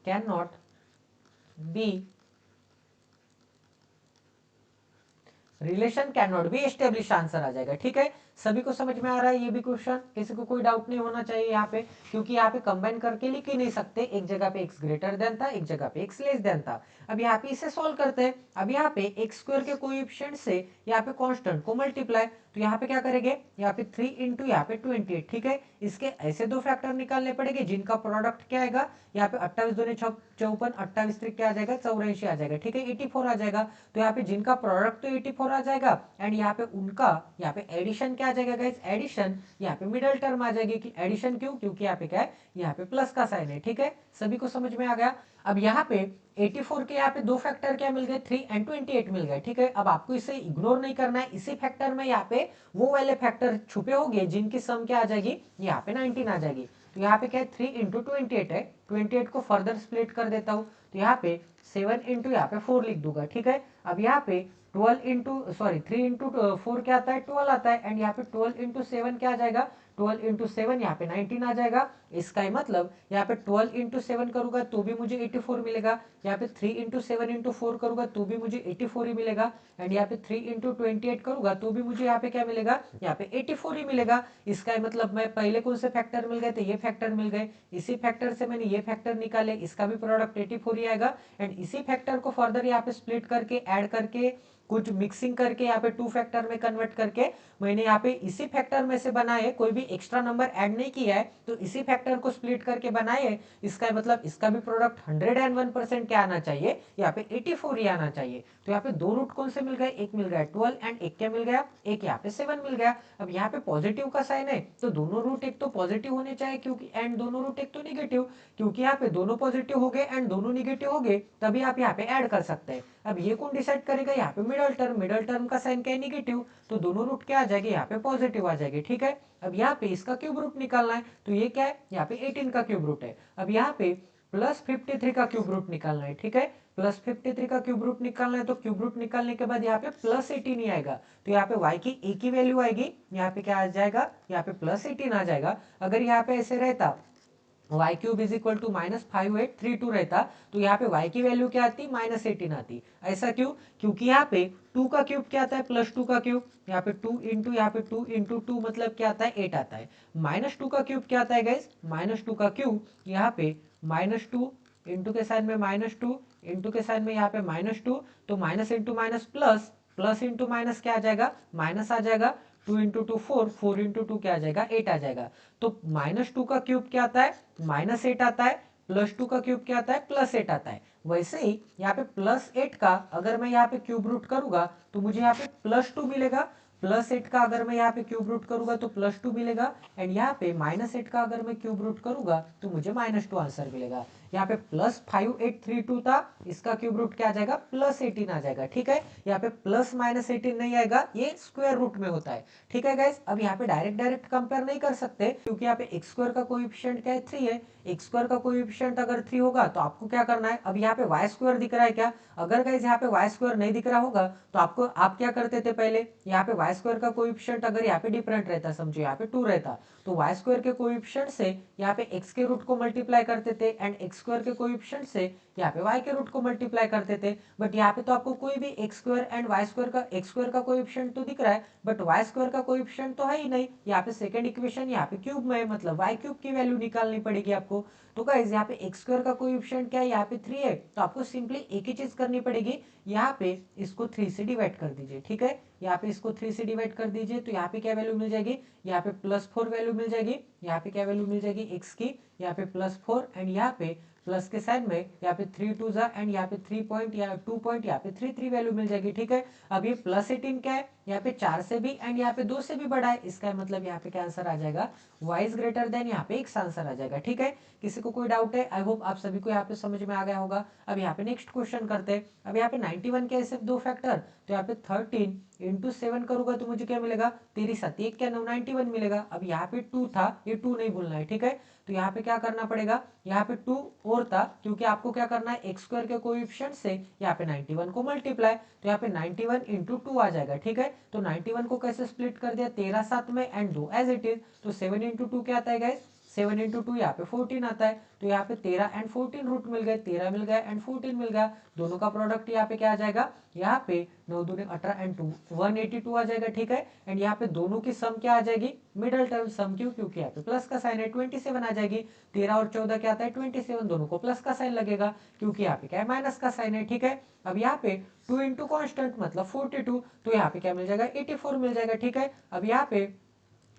S1: can not be, relation can not be establish, answer आ जाएगा, ठीक है। सभी को समझ में आ रहा है ये भी क्वेश्चन, किसी को कोई डाउट नहीं होना चाहिए यहाँ पे, क्योंकि यहाँ पे कंबाइन करके लिख ही नहीं सकते, एक जगह पे x ग्रेटर देन था, एक जगह पे x लेस देन था। अब यहाँ पे इसे सॉल्व करते हैं। अब यहाँ पे एक्स स्क्वायर के कोएफिशिएंट से यहाँ पे कांस्टेंट को मल्टीप्लाई, तो यहाँ पे क्या करेंगे, यहाँ पे 3 इंटू यहाँ पे 28, ठीक है। इसके ऐसे 2 फैक्टर निकालने पड़ेंगे जिनका प्रोडक्ट क्या आएगा, यहाँ पे 28 दूनी 54, 28 3 क्या आ जाएगा, 84 आ जाएगा, ठीक है, 84 आ जाएगा। तो यहाँ पे जिनका प्रोडक्ट तो 84 आ जाएगा एंड यहाँ पे उनका यहाँ पे एडिशन क्या आ जाएगा गाइस, एडिशन यहाँ पे मिडल टर्म आ जाएगी। कि एडिशन क्यों, क्योंकि यहाँ पे क्या है, यहाँ पे प्लस का साइन है, ठीक है। सभी को समझ में आ गया। अब यहाँ पे 84 के यहाँ पे 2 फैक्टर क्या मिल गए, 3 एंड 28 मिल गए, ठीक है। अब आपको इसे इग्नोर नहीं करना है, इसी फैक्टर में यहाँ पे वो वाले फैक्टर छुपे होंगे जिनकी सम क्या आ जाएगी, यहाँ पे 19 आ जाएगी। तो यहाँ पे क्या है, 3 इंटू 28 है, 28 को फर्दर स्प्लिट कर देता हूँ, तो यहाँ पे 7 इंटू यहाँ पे 4 लिख दूंगा, ठीक है। अब यहाँ पे 12 इंटू 3 इंटू 4 क्या आता है, 12 आता है एंड यहाँ पे 12 इंटू 7 क्या आ जाएगा, 12 इंटू 7 यहाँ पे 19 आ जाएगा। इसका ही मतलब यहाँ पे 12 इंटू 7 करूंगा तो भी मुझे 84 मिलेगा, यहाँ पे 3 इंटू 7 इंटू 4 करूंगा तो भी मुझे 84 ही मिलेगा एंड यहाँ पे 3 इंटू 28 करूंगा तो भी मुझे यहाँ पे क्या मिलेगा, यहाँ पे 84 ही मिलेगा। इसका ही मतलब मैं पहले कौन से फैक्टर मिल गए थे, ये फैक्टर मिल गए, इसी फैक्टर से मैंने ये फैक्टर निकाले, इसका भी प्रोडक्ट 84 ही आएगा एंड इसी फैक्टर को फर्दर यहाँ पे स्प्लिट करके ऐड करके कुछ मिक्सिंग करके यहाँ पे 2 फैक्टर में कन्वर्ट करके मैंने यहाँ पे इसी फैक्टर में से बनाए, कोई भी एक्स्ट्रा नंबर ऐड नहीं किया है, तो इसी फैक्टर को स्प्लिट करके बनाए। इसका मतलब इसका भी प्रोडक्ट 101% क्या आना चाहिए, यहाँ पे 84 ही आना चाहिए। तो यहाँ पे 2 रूट कौन से मिल गए, एक मिल गया 12 एंड एक क्या मिल गया, एक यहाँ पे 7 मिल गया। अब यहाँ पे पॉजिटिव का साइन है तो दोनों रूट एक तो पॉजिटिव होने चाहिए, क्योंकि एंड दोनों रूट एक तो निगेटिव, क्योंकि यहाँ पे दोनों पॉजिटिव हो गए एंड दोनों निगेटिव हो गए, तभी आप यहाँ पे ऐड कर सकते हैं। अब ये कौन डिसाइड करेगा, यहाँ पे मिडल टर्म का साइन क्या है, निगेटिव, तो दोनों रूट क्या आ जाएगी, यहाँ पे पॉजिटिव आ जाएगी, ठीक है। अब यहाँ पे इसका क्यूब रूट निकालना है, तो ये क्या है, यहाँ पे 18 का क्यूब रूट है। अब यहाँ पे +53 का क्यूब रूट निकालना है, ठीक है। +53 का क्यूब रूट निकालना है, तो क्यूब रूट निकालने के बाद यहाँ पे +18 ही आएगा, तो यहाँ पे y की एक ही वैल्यू आएगी, यहाँ पे क्या आ जाएगा, यहाँ पे +18 आ जाएगा। अगर यहाँ पे ऐसे रहता y cube is equal to -5832 रहता, तो यहाँ पे y की वैल्यू क्या आती, -18 आती। ऐसा क्यों, क्योंकि यहाँ पे 2 का क्यूब क्या आता है, +2 का क्यूब, यहाँ पे 2 इंटू यहाँ पे 2 इंटू 2 मतलब क्या आता है, 8 आता है। -2 का क्यूब क्या आता है गाइस, -2 का क्यूब यहाँ पे -2 इंटू के साइन में -2 इंटू के साइन में यहाँ पे -2, तो minus into minus plus, plus into minus क्या आ जाएगा, माइनस आ जाएगा। 2 इंटू 2 4, 4 इंटू 2 क्या आ जाएगा, 8 आ जाएगा। तो -2 का क्यूब क्या आता है, -8 आता है, +2 का क्यूब क्या आता है, +8 आता है। वैसे ही यहाँ पे +8 का अगर मैं यहाँ पे क्यूब रूट करूंगा तो मुझे यहाँ पे +2 मिलेगा। +8 का अगर मैं यहाँ पे क्यूब रूट करूंगा तो +2 मिलेगा। एंड यहाँ पे -8 का अगर मैं क्यूब रूट करूंगा तो मुझे -2 आंसर मिलेगा। यहाँ पे +5832 था, इसका क्यूब रूट क्या आ जाएगा, +18 आ जाएगा। ठीक है, यहाँ पे प्लस -18 नहीं आएगा, ये स्क्वायर रूट में होता है। ठीक है गाइस, अब यहाँ पे डायरेक्ट कंपेयर नहीं कर सकते क्योंकि यहाँ पे x स्क्वायर का कोएफिशिएंट क्या है, 3 है। x स्क्वायर का कोएफिशिएंट अगर 3 होगा तो आपको क्या करना है, अब यहाँ पे y स्क्वायर दिख रहा है क्या, अगर गाइस यहाँ पे y स्क्वायर नहीं दिख रहा होगा तो आपको आप क्या करते थे, पहले यहाँ पे y स्क्वायर का कोएफिशिएंट अगर यहाँ पे डिफरेंट रहता, समझो यहाँ पे 2 रहता, तो y स्क्वायर के कोएफिशिएंट से यहाँ पे x के रूट को मल्टीप्लाई करते थे एंड x स्क्वायर के कोएफिशिएंट से यहाँ पे y के रूट को मल्टीप्लाई करते थे। बट यहाँ पे तो आपको कोई भी x square and y square का x स्क्वायर का कोएफिशिएंट तो दिख रहा है बट y स्क्वायर का कोएफिशिएंट तो है ही नहीं। यहाँ पे सेकंड इक्वेशन यहाँ पे क्यूब में है, मतलब y क्यूब की वैल्यू निकालनी पड़ेगी आपको। तो गाइस यहाँ पे x स्क्वायर का कोएफिशिएंट क्या है, यहाँ पे 3 है, तो आपको सिंपली एक ही चीज करनी पड़ेगी, यहाँ पे इसको 3 से डिवाइड कर दीजिए। ठीक है, यहाँ पे इसको 3 से डिवाइड कर दीजिए तो यहाँ पे क्या वैल्यू मिल जाएगी, यहाँ पे +4 वैल्यू मिल जाएगी। यहाँ पे क्या वैल्यू मिल जाएगी x की, यहाँ पे +4 एंड यहाँ पे प्लस के साइड में यहाँ पे 3 2 जा एंड यहाँ पे 3 पॉइंट या 2 पॉइंट यहाँ पे 3 वैल्यू मिल जाएगी। ठीक है, अब ये +18 क्या है, यहाँ पे 4 से भी एंड यहाँ पे 2 से भी बड़ा है, इसका मतलब यहाँ पे क्या आंसर आ जाएगा, y इज ग्रेटर देन यहाँ पे x आंसर आ जाएगा। ठीक है, किसी को कोई डाउट है, आई होप आप सभी को यहाँ पे समझ में आ गया होगा। अब यहाँ पे नेक्स्ट क्वेश्चन करते हैं। अब यहाँ पे 91 के सिर्फ 2 फैक्टर, तो यहाँ पे 13 इंटू 7 करूंगा तो मुझे क्या मिलेगा, 3 7 1 क्या 9 91 मिलेगा। अब यहाँ पे 2 था, ये 2 नहीं भूलना है। ठीक है, तो यहाँ पे क्या करना पड़ेगा, यहाँ पे 2 और था क्योंकि आपको क्या करना है, x स्क्वायर के कोएफिशिएंट से यहाँ पे 91 को मल्टीप्लाई, तो यहाँ पे 91 इंटू 2 आ जाएगा। ठीक है, तो 91 को कैसे स्प्लिट कर दिया, 13 7 में एंड 2 एज इट इज, तो 7 इंटू 2 क्या आता है गाइस, 7 इंटू 2 यहाँ पे 14 आता है, तो यहाँ पे 13 एंड 14 रूट मिल गए, 13 मिल गया एंड 14 मिल गया, दोनों का प्रोडक्ट यहाँ पे क्या आ जाएगा, यहाँ पे 9 दूनी 18 एंड 2 182 आ जाएगा। ठीक है, एंड यहाँ पे दोनों की सम क्या आ जाएगी, मिडल टर्म सम, क्यों, क्योंकि यहाँ पे प्लस का साइन है, 27 आ जाएगी। 13 और 14 क्या आता है, 27, दोनों को प्लस का साइन लगेगा क्योंकि यहाँ पे क्या है, माइनस का साइन है। ठीक है, अब यहाँ पे 2 इंटू कॉन्स्टेंट मतलब 42, तो यहाँ पे क्या मिल जाएगा, 84 मिल जाएगा। ठीक है, अब यहाँ पे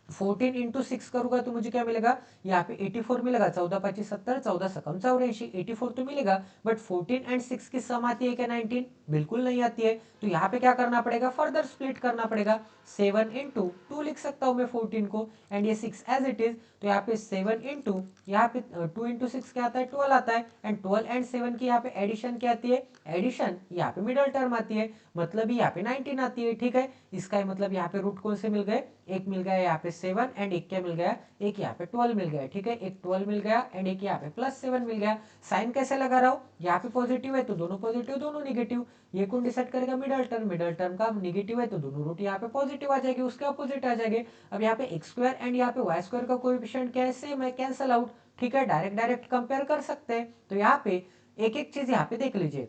S1: 14 इंटू 6 करूंगा तो मुझे क्या मिलेगा, यहाँ पे 84 मिलेगा, 14 25 70, 14 सकम 84, 84 तो मिलेगा। बट 14 एंड 6 की सम आती है क्या 19, बिल्कुल नहीं आती है। तो यहाँ पे क्या करना पड़ेगा, फर्दर स्प्लिट करना पड़ेगा, 7 इंटू 2 लिख सकता हूँ मैं 14 को एंड ये 6 एज इट इज, तो यहाँ पे 7 इंटू यहाँ पे 2 इंटू 6 क्या आता है, 12 आता है एंड 12 एंड 7 की यहाँ पे एडिशन क्या आती है, एडिशन यहाँ पे मिडल टर्म आती है, मतलब यहाँ पे 19 आती है। ठीक है, इसका मतलब यहाँ पे रूट कौन से मिल गए, एक मिल गया यहाँ पे 7 एंड एक क्या मिल गया, एक यहाँ पे 12 मिल गया। ठीक है, एक 12 मिल गया एंड एक यहाँ पे +7 मिल गया। साइन कैसे लगा रहा हूँ, यहाँ पे पॉजिटिव है तो दोनों पॉजिटिव दोनों निगेटिव, ये कौन डिसाइड करेगा, मिडल टर्म, मिडल टर्म का निगेटिव है तो दोनों रूट यहाँ पे पॉजिटिव आ जाएगी, उसके अपोजिट आ जाएंगे। अब यहाँ पे x स्क्वायर एंड यहाँ पे y स्क्वायर का कोएफिशिएंट क्या है, सेम है, कैंसल आउट। ठीक है, डायरेक्ट कंपेयर कर सकते हैं। तो यहाँ पे एक एक चीज यहाँ पे देख लीजिए।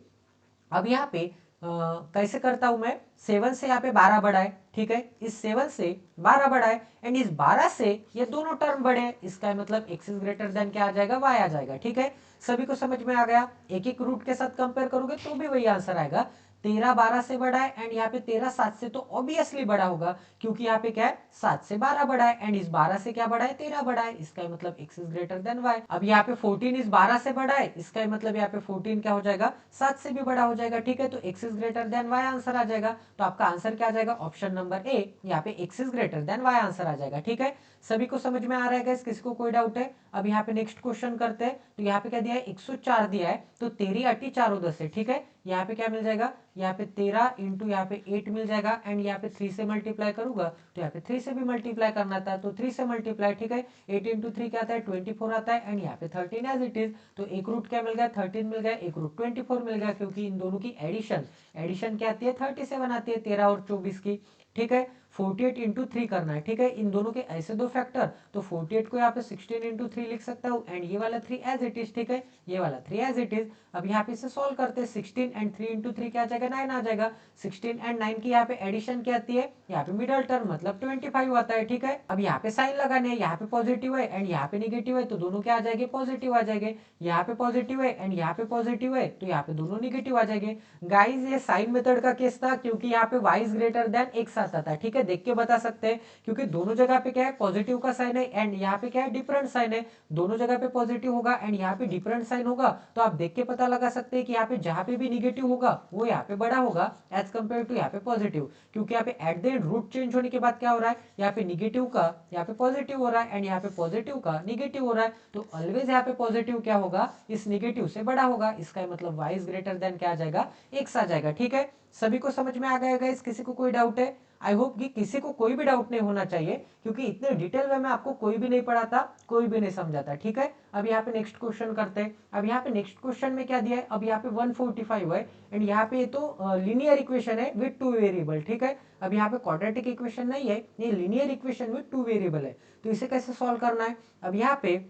S1: अब यहाँ पे कैसे करता हूं मैं, 7 से यहाँ पे 12 बढ़ा है। ठीक है, इस 7 से 12 बढ़ा है एंड इस 12 से ये दोनों टर्म बढ़े हैं, इसका मतलब x इज ग्रेटर देन क्या आ जाएगा, y आ जाएगा। ठीक है, सभी को समझ में आ गया, एक एक रूट के साथ कंपेयर करोगे तो भी वही आंसर आएगा। 13 12 से बड़ा है एंड यहाँ पे 13 7 से तो ऑब्वियसली बड़ा होगा क्योंकि यहाँ पे क्या है, 7 से 12 बड़ा है एंड इस 12 से क्या बड़ा है, 13 बड़ा है, इसका मतलब x is greater than y। अब यहाँ पे 14 इस 12 से बड़ा है, इसका मतलब यहाँ पे 14 क्या हो जाएगा, 7 से भी बड़ा हो जाएगा। ठीक है, तो x is greater than y answer आ जाएगा। तो आपका आंसर क्या आ जाएगा, ऑप्शन नंबर ए, यहाँ पे x is greater than y answer आ जाएगा। ठीक है, सभी को समझ में आ रहा है गाइस, किसी को कोई डाउट है। अब यहाँ पे नेक्स्ट क्वेश्चन करते हैं। तो यहाँ पे क्या दिया है, 104 दिया है, तो 13 8 4 10 है। ठीक है, यहाँ पे क्या मिल जाएगा, यहाँ पे 13 इंटू यहाँ पे 8 मिल जाएगा एंड यहाँ पे 3 से मल्टीप्लाई करूंगा तो यहाँ पे 3 से भी मल्टीप्लाई करना था तो 3 से मल्टीप्लाई। ठीक है, 8 इंटू 3 क्या आता है, 24 आता है एंड यहाँ पे 13 एज इट इज, तो एक रूट क्या मिल गया, 13 मिल गया, एक रूट 24 मिल गया क्योंकि इन दोनों की एडिशन क्या आती है, 37 आती है 13 और 24 की। ठीक है। 48 इंटू 3 करना है, ठीक है। इन दोनों के ऐसे दो फैक्टर, तो 48 को यहाँ पे 16 इंटू 3 लिख सकता हूँ एंड ये वाला 3 एज इट इज, ठीक है। ये वाला 3 एज इट इज। अब यहाँ पे इसे सॉल्व करते हैं, 16 एंड 3 इंटू 3 क्या आ जाएगा, 9 आ जाएगा। 16 एंड 9 की यहाँ पे एडिशन क्या आती है, यहाँ पे मिडल टर्म मतलब 25 आता है, ठीक है। अब यहाँ पे साइन लगाने हैं, यहाँ पे पॉजिटिव है एंड यहाँ पे निगेटिव है, तो दोनों क्या आ जाएंगे, पॉजिटिव आ जाएंगे। यहाँ पे पॉजिटिव है एंड यहाँ पे पॉजिटिव है, तो यहाँ पे दोनों निगेटिव आ जाएंगे। गाइस ये साइन मेथड का केस था, क्योंकि यहाँ पे y इज ग्रेटर देन एक साथ आता है, ठीक है। देख के बता सकते हैं, क्योंकि दोनों जगह पे क्या है, पॉजिटिव का साइन है एंड यहाँ पे क्या है, डिफरेंट साइन है। दोनों जगह पे पॉजिटिव होगा एंड यहाँ पे डिफरेंट साइन होगा, तो आप देख के पता लगा सकते हैं कि यहाँ पे जहाँ पे भी निगेटिव होगा वो यहाँ पे बड़ा होगा एज कम्पेयर टू यहाँ पे पॉजिटिव, क्योंकि यहाँ पे at the end route change होने के बाद क्या हो रहा है, यहाँ पे निगेटिव का यहाँ पे पॉजिटिव हो रहा है एंड यहाँ पे पॉजिटिव का निगेटिव हो रहा है, तो ऑलवेज यहाँ पे पॉजिटिव क्या होगा, इस निगेटिव से बड़ा होगा। इसका मतलब y इज ग्रेटर देन क्या आ जाएगा, x आ जाएगा, ठीक है। सभी को समझ में आ गया गाइस, किसी को कोई डाउट है? आई होप कि किसी को कोई भी डाउट नहीं होना चाहिए, क्योंकि इतने डिटेल में मैं आपको कोई भी नहीं पढ़ाता, कोई भी नहीं समझाता, ठीक है। अब यहाँ पे नेक्स्ट क्वेश्चन करते हैं। अब यहाँ पे नेक्स्ट क्वेश्चन में क्या दिया है, अब यहाँ पे 145 है एंड यहाँ पे तो लीनियर इक्वेशन है विद टू वेरिएबल, ठीक है। अब यहाँ पे क्वाड्रेटिक इक्वेशन नहीं है, ये linear equation with two variable है, तो इसे कैसे सॉल्व करना है। अब यहाँ पे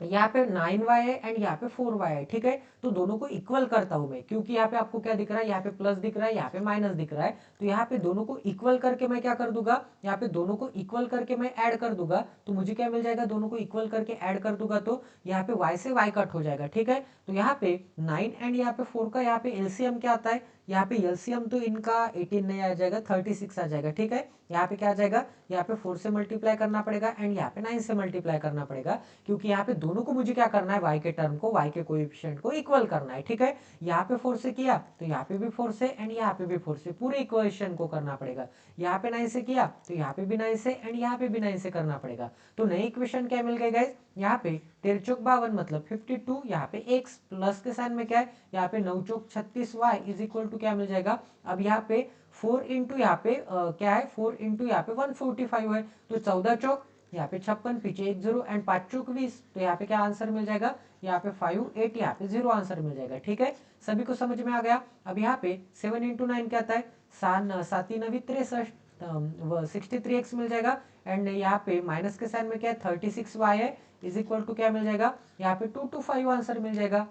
S1: 9y है एंड यहाँ पे 4y है, ठीक है। तो दोनों को इक्वल करता हूं मैं, क्योंकि यहाँ पे आपको क्या दिख रहा है, यहाँ पे प्लस दिख रहा है, यहाँ पे माइनस दिख रहा है, तो यहाँ पे दोनों को इक्वल करके मैं क्या कर दूंगा, यहाँ पे दोनों को इक्वल करके मैं ऐड कर दूंगा, तो मुझे क्या मिल जाएगा, दोनों को इक्वल करके ऐड कर दूंगा तो यहाँ पे y से y कट हो जाएगा, ठीक है। तो यहाँ पे 9 एंड यहाँ पे 4 का यहाँ पे एलसीएम क्या आता है, यहाँ पे एलसीएम तो इनका 18 नहीं आ जाएगा, 36 आ जाएगा, ठीक है। यहाँ पे क्या आ जाएगा, यहाँ पे 4 से मल्टीप्लाई करना पड़ेगा एंड यहाँ पे 9 से मल्टीप्लाई करना पड़ेगा, क्योंकि यहाँ पे दोनों को मुझे क्या करना है, y के टर्म को, y के कोएफिशिएंट को इक्वल करना है, ठीक है। यहाँ पे 4 से किया तो यहाँ पे भी 4 से एंड यहाँ पे भी 4 से, पूरे इक्वेशन को करना पड़ेगा। यहाँ पे 9 से किया तो यहाँ पे भी 9 से एंड यहाँ पे भी 9 से करना पड़ेगा। तो नई इक्वेशन क्या मिल गई गाइस, यहाँ पे 13 चौक 52 मतलब 52, यहाँ पे x प्लस के साइन में क्या है, यहाँ पे 9 चौक 36 y इज इक्वल टू क्या मिल जाएगा। अब यहाँ पे 4 इंटू यहाँ पे क्या है, 4 इंटू यहाँ पे 145 है, तो 14 चौक यहाँ पे 56, पीछे 1 0 एंड 5 चौक 20, तो यहाँ पे क्या आंसर मिल जाएगा, यहाँ पे 5 8, यहाँ पे 0 आंसर मिल जाएगा, ठीक है। सभी को समझ में आ गया। अब यहाँ पे 7 इंटू 9 क्या आता है, 7 9 63, 63x मिल जाएगा एंड यहाँ पे माइनस के साइन में क्या है, 36y है इज इक्वल टू क्या मिल जाएगा, यहाँ पे 2 to 5 आंसर मिल जाएगा।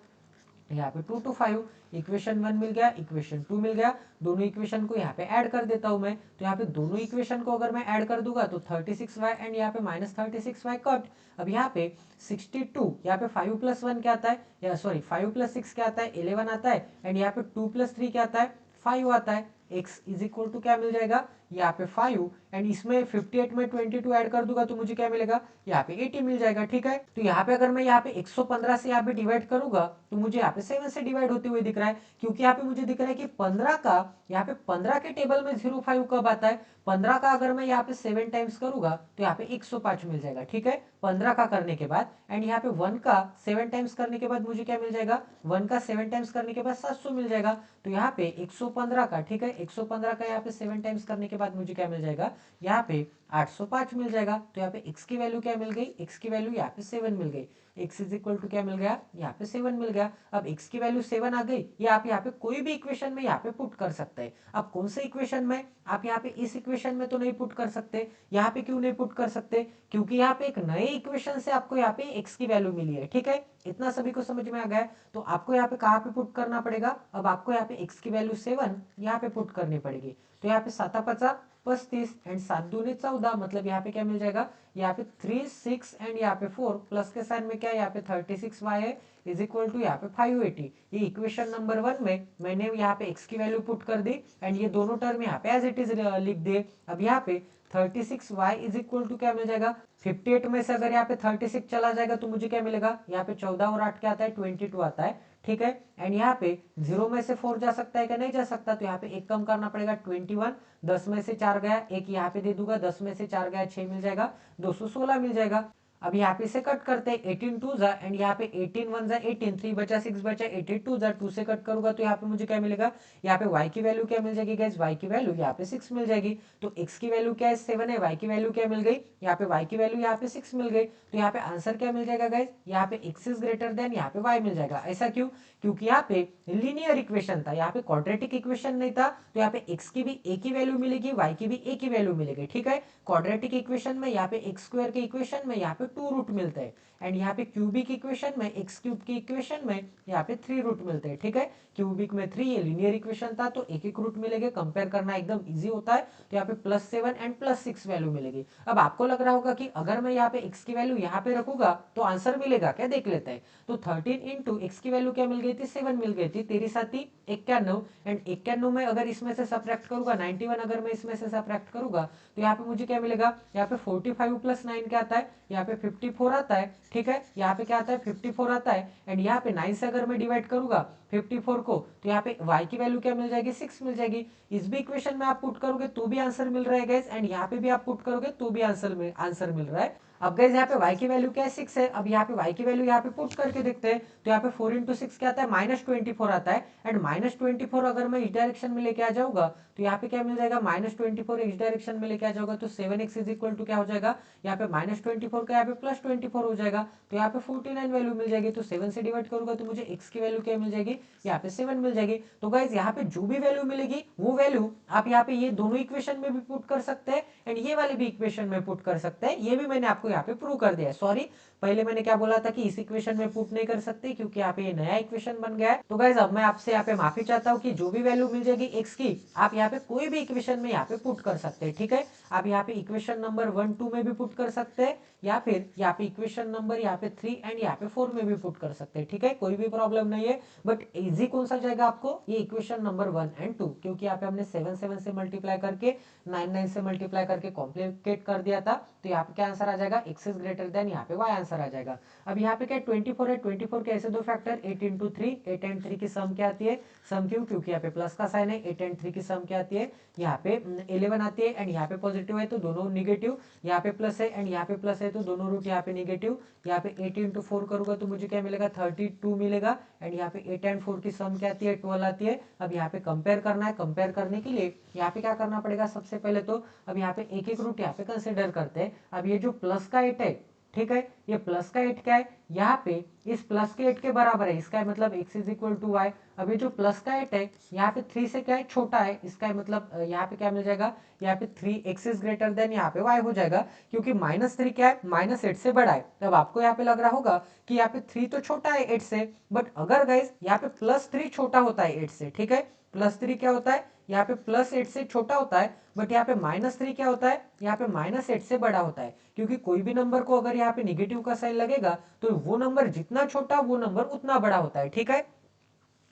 S1: यहाँ पे 2 to 5 इक्वेशन 1 मिल गया, इक्वेशन 2 मिल गया, दोनों इक्वेशन को यहाँ पे ऐड कर देता हूं मैं, तो यहाँ पे दोनों इक्वेशन को अगर मैं ऐड कर दूंगा तो 36y एंड यहाँ पे माइनस 36y कट। अब यहाँ पे 62, यहाँ पे 5 प्लस 1 क्या आता है, या सॉरी 5 प्लस 6 क्या आता है, 11 आता है एंड यहाँ पे 2 प्लस 3 क्या आता है, 5 आता है। x इज इक्वल टू क्या मिल जाएगा, यहाँ पे 5 एंड इसमें 58 में 22 ऐड कर दूंगा तो मुझे क्या मिलेगा, यहाँ पे 80 मिल जाएगा, ठीक है। तो यहाँ पे अगर मैं यहाँ पे 115 से यहाँ पे डिवाइड करूंगा तो मुझे यहाँ पे 7 से डिवाइड होते हुए दिख रहा है, क्योंकि यहाँ पे मुझे दिख रहा है कि 15 का, यहाँ पे 15 के टेबल में 05 कब आता है, 15 का अगर मैं यहाँ पे 7 टाइम्स करूंगा तो यहाँ पे 105 मिल जाएगा, ठीक है। 15 का करने के बाद एंड यहाँ पे 1 का 7 टाइम्स करने के बाद मुझे क्या मिल जाएगा, 1 का 7 टाइम्स करने के बाद 700 मिल जाएगा। तो यहाँ पे 115 का, ठीक है, 115 का यहाँ पे 7 टाइम्स करने के बाद मुझे क्या मिल जाएगा, यहाँ पे 805 मिल जाएगा। तो यहाँ पे x की वैल्यू क्या मिल गई, x की वैल्यू यहाँ पे 7 मिल गई, x इज इक्वल टू क्या मिल गया, यहाँ पे 7 मिल गया। अब x की वैल्यू 7 आ गई, ये आप यहाँ पे कोई भी इक्वेशन में यहाँ पे पुट कर सकते हैं। अब कौन से इक्वेशन में, आप यहाँ पे इस इक्वेशन में तो नहीं पुट कर सकते, यहाँ पे क्यों नहीं पुट कर सकते, क्योंकि यहाँ पे एक नए इक्वेशन से आपको यहाँ पे x की वैल्यू मिली है, ठीक है। इतना सभी को समझ में आ गया है। तो आपको यहाँ पे कहाँ पे पुट करना पड़ेगा, अब आपको यहाँ पे x की वैल्यू 7 यहाँ पे पुट करनी पड़ेगी। तो यहाँ पे 7 50 35 एंड 7 दूनी 14, मतलब यहाँ पे क्या मिल जाएगा, यहाँ पे 3 6 एंड यहाँ पे 4 प्लस के साइन में क्या है, यहाँ पे 36y है इज इक्वल टू यहाँ पे 580। ये इक्वेशन नंबर 1 में मैंने यहाँ पे x की वैल्यू पुट कर दी एंड ये दोनों टर्म यहाँ पे एज इट इज लिख दिए। अब यहाँ पे 36y इज इक्वल टू क्या मिल जाएगा, 58 में से अगर यहाँ पे 36 चला जाएगा तो मुझे क्या मिलेगा, यहाँ पे 14 और 8 क्या आता है, 22 आता है, ठीक है। एंड यहाँ पे 0 में से 4 जा सकता है क्या, नहीं जा सकता, तो यहाँ पे एक कम करना पड़ेगा 21, 10 में से 4 गया, एक यहाँ पे दे दूंगा, 10 में से 4 गया 6 मिल जाएगा, 216 मिल जाएगा। अब यहाँ पे इसे कट करते हैं, 18 टू जा एंड यहाँ पे 18 वन जा 18, 3 बचा 6 बचा 82 जा 2 से कट करूंगा तो यहाँ पे मुझे क्या मिलेगा, यहाँ पे y की वैल्यू क्या मिल जाएगी गाइस, y की वैल्यू यहाँ पे 6 मिल जाएगी। तो x की वैल्यू क्या है 7 है, y की वैल्यू क्या मिल गई, यहाँ पे y की वैल्यू यहाँ पे 6 मिल गई। तो यहाँ पे आंसर क्या मिल जाएगा गाइस, यहाँ पे x इज ग्रेटर देन यहाँ पे y मिल जाएगा। ऐसा क्यों, क्योंकि यहाँ पे लीनियर इक्वेशन था, यहाँ पे क्वाड्रेटिक इक्वेशन नहीं था, तो यहाँ पे x की भी एक ही वैल्यू मिलेगी, y की भी एक ही वैल्यू मिलेगी। ठीक है, क्वाड्रेटिक इक्वेशन में यहाँ पे एक्स स्क्वायर के इक्वेशन में यहाँ पे 2 रूट मिलते हैं एंड यहाँ पे क्यूबिक इक्वेशन में एक्स क्यूब की इक्वेशन में यहाँ पे 3 रूट मिलते हैं। ठीक है, क्यूबिक में 3, ये लीनियर इक्वेशन था तो एक एक रूट मिलेंगे, कंपेयर करना एकदम इजी होता है। तो यहाँ पे +7 एंड +6 वैल्यू मिलेगी। अब आपको लग रहा होगा कि अगर मैं यहाँ पे x की वैल्यू यहाँ पे रखूंगा तो आंसर मिलेगा क्या, देख लेते हैं। तो 13 इंटू एक्स की वैल्यू क्या मिल गई थी, 7 मिल गई थी, तेरी साथी 91 एंड 91 में अगर इसमें से सब्ट्रैक्ट करूंगा 91 अगर मैं इसमें से सब्ट्रैक्ट करूंगा तो यहाँ पे मुझे क्या मिलेगा, यहाँ पे 45 + 9 क्या आता है, यहाँ पे 54 आता है। ठीक है, यहाँ पे क्या आता है 54 आता है एंड यहाँ पे 9 से अगर मैं डिवाइड करूंगा 54 को तो यहाँ पे y की वैल्यू क्या मिल जाएगी, 6 मिल जाएगी। इस भी इक्वेशन में आप पुट करोगे तो भी आंसर मिल रहा है गाइस एंड यहाँ पे भी आप पुट करोगे तो भी आंसर मिल रहा है। अब गाइस यहाँ पे y की वैल्यू क्या है 6 है, अब यहाँ पे y की वैल्यू यहाँ पे पुट करके देखते हैं तो यहाँ पे 4 इंटू 6 क्या आता है -24 आता है एंड -24 अगर मैं इस डायरेक्शन में लेके आ जाऊंगा तो यहाँ पे क्या मिल जाएगा -24 इस डायरेक्शन में लेके आ जाऊंगा तो 7x इज इक्वल टू क्या हो जाएगा, यहाँ पे -24 का यहाँ पे +24 हो जाएगा तो यहाँ पे 49 वैल्यू मिल जाएगी। तो 7 से डिवाइड करूंगा तो मुझे x की वैल्यू क्या मिल जाएगी, यहाँ पे 7 मिल जाएगी। तो गाइज यहाँ पे जो भी वैल्यू मिलेगी वो वैल्यू आप यहाँ पे ये दोनों इक्वेशन में भी पुट कर सकते हैं एंड ये वाले भी इक्वेशन में पुट कर सकते हैं। ये भी मैंने आपको यहाँ पे प्रूव कर दिया है। सॉरी, पहले मैंने क्या बोला था कि इस इक्वेशन में पुट नहीं कर सकते क्योंकि यहाँ पे ये नया इक्वेशन बन गया है। तो गाइज अब मैं आपसे यहाँ पे माफी चाहता हूँ कि जो भी वैल्यू मिल जाएगी x की आप यहाँ पे कोई भी इक्वेशन में यहाँ पे पुट कर सकते हैं। ठीक है, आप यहाँ पे इक्वेशन नंबर 1 2 में भी पुट कर सकते हैं या फिर यहाँ पे इक्वेशन नंबर यहाँ पे 3 एंड यहाँ पे 4 में भी पुट कर सकते हैं। ठीक है, कोई भी प्रॉब्लम नहीं है, बट इजी कौन सा जाएगा आपको, ये इक्वेशन नंबर 1 एंड 2, क्योंकि यहाँ पे हमने 7 7 से मल्टीप्लाई करके 9 9 से मल्टीप्लाई करके कॉम्प्लिकेट कर दिया था। तो यहाँ पे क्या आंसर आ जाएगा, x इज ग्रेटर देन यहाँ पे y आंसर आ जाएगा। अब यहाँ पे क्या 24 है, 24 के ऐसे दो फैक्टर 8 इंटू 3, 8 एंड 3 की सम क्या आती है, सम क्यों, क्योंकि यहाँ पे प्लस का साइन है। 8 एंड 3 की सम क्या आती है, यहाँ पे 11 आती है एंड यहाँ पे पॉजिटिव है तो दोनों निगेटिव, यहाँ पे प्लस है एंड यहाँ पे प्लस है तो दोनों रूट यहाँ पे निगेटिव। यहाँ पे 8 इंटू 4 करूंगा तो मुझे क्या मिलेगा 32 मिलेगा एंड यहाँ पे 8 एंड 4 की सम क्या आती है 12 आती है। अब यहाँ पे कंपेयर करना है, कंपेयर करने के लिए यहाँ पे क्या करना पड़ेगा, सबसे पहले तो अब यहाँ पे एक एक रूट यहाँ पे कंसिडर करते हैं। अब ये जो प्लस का 8 है, ठीक है, ये प्लस का 8 क्या है, यहाँ पे इस प्लस के 8 के बराबर है, इसका मतलब x is equal to y. अब ये जो प्लस का 8 है यहाँ पे 3 से क्या है छोटा है, इसका मतलब यहाँ पे क्या मिल जाएगा, यहाँ पे 3x इज ग्रेटर देन यहाँ पे y हो जाएगा, क्योंकि -3 क्या है, -8 से बड़ा है। तब आपको यहाँ पे लग रहा होगा कि यहाँ पे 3 तो छोटा है 8 से, बट अगर गाइस यहाँ पे +3 छोटा होता है 8 से, ठीक है, +3 क्या होता है, यहाँ पे +8 से छोटा होता है, बट यहाँ पे -3 क्या होता है, यहाँ पे -8 से बड़ा होता है। क्योंकि कोई भी नंबर को अगर यहाँ पे निगेटिव का साइन लगेगा तो वो नंबर जितना छोटा वो नंबर उतना बड़ा होता है। ठीक है,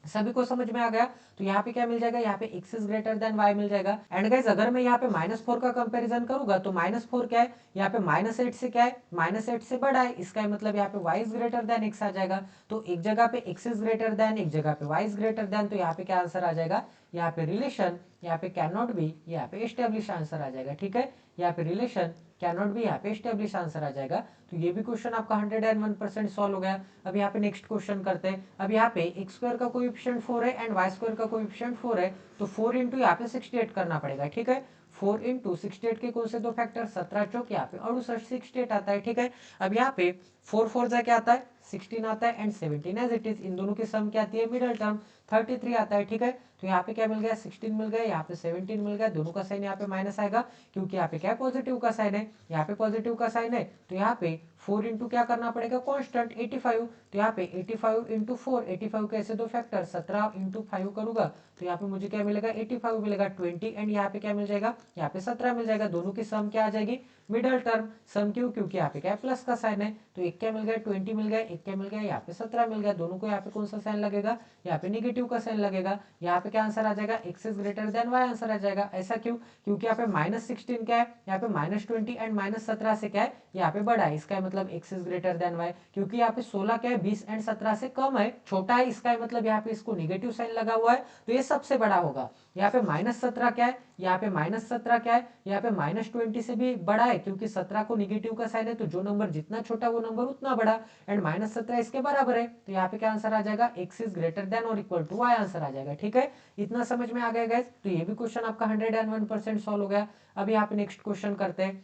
S1: सभी को समझ में आ गया। तो यहाँ पे क्या मिल जाएगा, यहाँ पे x is greater than y मिल जाएगा। एंड गाइस अगर मैं यहाँ पे -4 का कंपैरिजन करूंगा तो -4 क्या है, यहाँ पे -8 से क्या है, -8 से बड़ा है, इसका मतलब यहाँ पे y is greater then x आ जाएगा। तो एक जगह पे x इज ग्रेटर देन, एक जगह पे y इज ग्रेटर देन, तो यहाँ पे क्या आंसर आ जाएगा, यहाँ पे रिलेशन, यहाँ पे कैन नॉट बी, यहाँ पे एस्टेब्लिश आंसर आ जाएगा। ठीक है, यहाँ पे रिलेशन कैन नॉट बी, यहाँ पे एस्टेब्लिश आंसर आ जाएगा। तो ये भी क्वेश्चन आपका 101% सॉल्व हो गया। अब यहाँ पे नेक्स्ट क्वेश्चन करते हैं। अब यहाँ पे x स्क्वायर का कोएफिशिएंट 4 है एंड y स्क्वायर का कोएफिशिएंट 4 है, तो 4 इंटू यहाँ पे 68 करना पड़ेगा। ठीक है, 4 इंटू 68 के कौन से दो फैक्टर, 17 चौक यहाँ पे 68 68 आता है। ठीक है, अब यहाँ पे 4 4 जा क्या आता है, 16 आता है एंड 17 एज इट इज, इन दोनों की सम क्या आती है, मिडल टर्म 33 आता है। ठीक है, तो यहाँ पे क्या मिल गया, 16 मिल गया, यहाँ पे 17 मिल गया, दोनों का साइन यहाँ पे माइनस आएगा क्योंकि यहाँ पे क्या पॉजिटिव का साइन है, यहाँ पे पॉजिटिव का साइन है। तो यहाँ पे 4 इंटू क्या करना पड़ेगा, कांस्टेंट 85, तो यहाँ पे 85 इंटू 4, 85 के ऐसे दो फैक्टर 17 इंटू 5 करूंगा तो यहाँ पे मुझे क्या मिलेगा, 85 मिलेगा 20 एंड यहाँ पे क्या मिल जाएगा, यहाँ पे 17 मिल जाएगा, दोनों की सम क्या आ जाएगी, मिडल टर्म। सम क्यों, क्योंकि यहाँ पे क्या है प्लस का साइन है, तो एक क्या मिल गया 20 मिल गया, एक क्या मिल गया यहाँ पे 17 मिल गया, दोनों को यहाँ पे कौन सा साइन लगेगा, यहाँ पे निगेटिव का साइन लगेगा। यहाँ पे क्या आंसर आ जाएगा, x is greater than y answer आ जाएगा। ऐसा क्यों, क्योंकि यहाँ पे -16 क्या है, यहाँ पे -20 एंड -17 से क्या है, यहाँ पे बड़ा है, इसका मतलब x is greater than y। क्योंकि यहाँ पे 16 क्या है, 20 एंड 17 से कम है, छोटा है, इसका मतलब यहाँ पे इसको निगेटिव साइन लगा हुआ है, तो ये सबसे बड़ा होगा। यहाँ पे -17 क्या है, यहाँ पे -17 क्या है, यहाँ पे -20 से भी बड़ा है, क्योंकि 17 को निगेटिव का साइन है, तो जो नंबर जितना छोटा वो नंबर उतना बड़ा, एंड -17 इसके बराबर है, तो यहाँ पे क्या आंसर आ जाएगा, x इज ग्रेटर देन और इक्वल टू y आंसर आ जाएगा। ठीक है, इतना समझ में आ गया गाइस। तो ये भी क्वेश्चन आपका 101% सॉल्व हो गया। अब यहाँ पे नेक्स्ट क्वेश्चन करते हैं।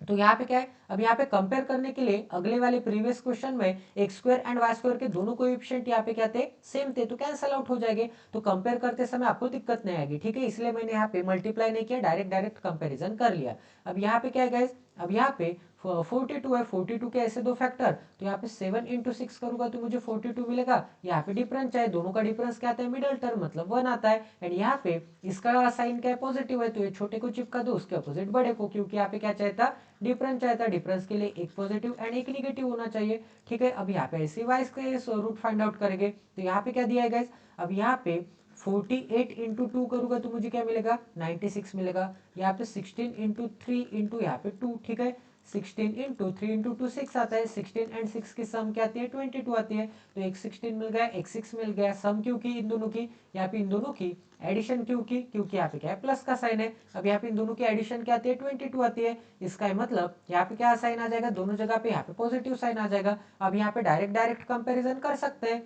S1: तो यहाँ पे क्या है, अब यहाँ पे कंपेयर करने के लिए अगले वाले प्रीवियस क्वेश्चन में x square and y square के दोनों कोएफिशिएंट यहाँ पे क्या थे, सेम थे, तो कैंसिल आउट हो जाएंगे। तो कंपेयर करते समय आपको दिक्कत नहीं आएगी। ठीक है, इसलिए मैंने यहाँ पे मल्टीप्लाई नहीं किया, डायरेक्ट कंपेरिजन कर लिया। अब यहाँ पे क्या है गाइस, अब यहाँ पे 42 है, 42 के ऐसे दो फैक्टर, तो यहाँ पे 7 × 6 करूंगा तो मुझे 42 मिलेगा। यहाँ पे डिफरेंस चाहे, दोनों का डिफरेंस क्या आता है, मिडल टर्म मतलब 1 आता है। एंड यहाँ पे इसका साइन क्या है, पॉजिटिव है, तो ये छोटे को चिपका दो, उसके अपोजिट बड़े को, क्योंकि यहाँ पे क्या चाहता, डिफरेंस चाहता, डिफरेंस के लिए एक पॉजिटिव एंड एक निगेटिव होना चाहिए। ठीक है, अब यहाँ पे ऐसे वाइज के रूट फाइंड आउट करेंगे। तो यहाँ पे क्या दिया है गाइस, अब यहाँ पे 48 × 2 करूंगा तो मुझे क्या मिलेगा, 96 मिलेगा। यहाँ पे 16 × 3 × यहाँ पे 2। ठीक है, 16 × 3 × 2 6 आता है, 16 एंड 6 की सम क्या आती है, 22 आती है। तो एक 16 मिल गया, एक 6 मिल गया। सम क्यों की इन दोनों की, यहाँ पे इन दोनों की एडिशन क्यों की, क्योंकि यहाँ पे क्या है, प्लस का साइन है। अब यहाँ पे इन दोनों की एडिशन क्या आती है, 22 आती है। इसका मतलब यहाँ पे क्या साइन आ जाएगा, दोनों जगह पे यहाँ पे पॉजिटिव साइन आ जाएगा। अब यहाँ पे डायरेक्ट कंपेरिजन कर सकते हैं।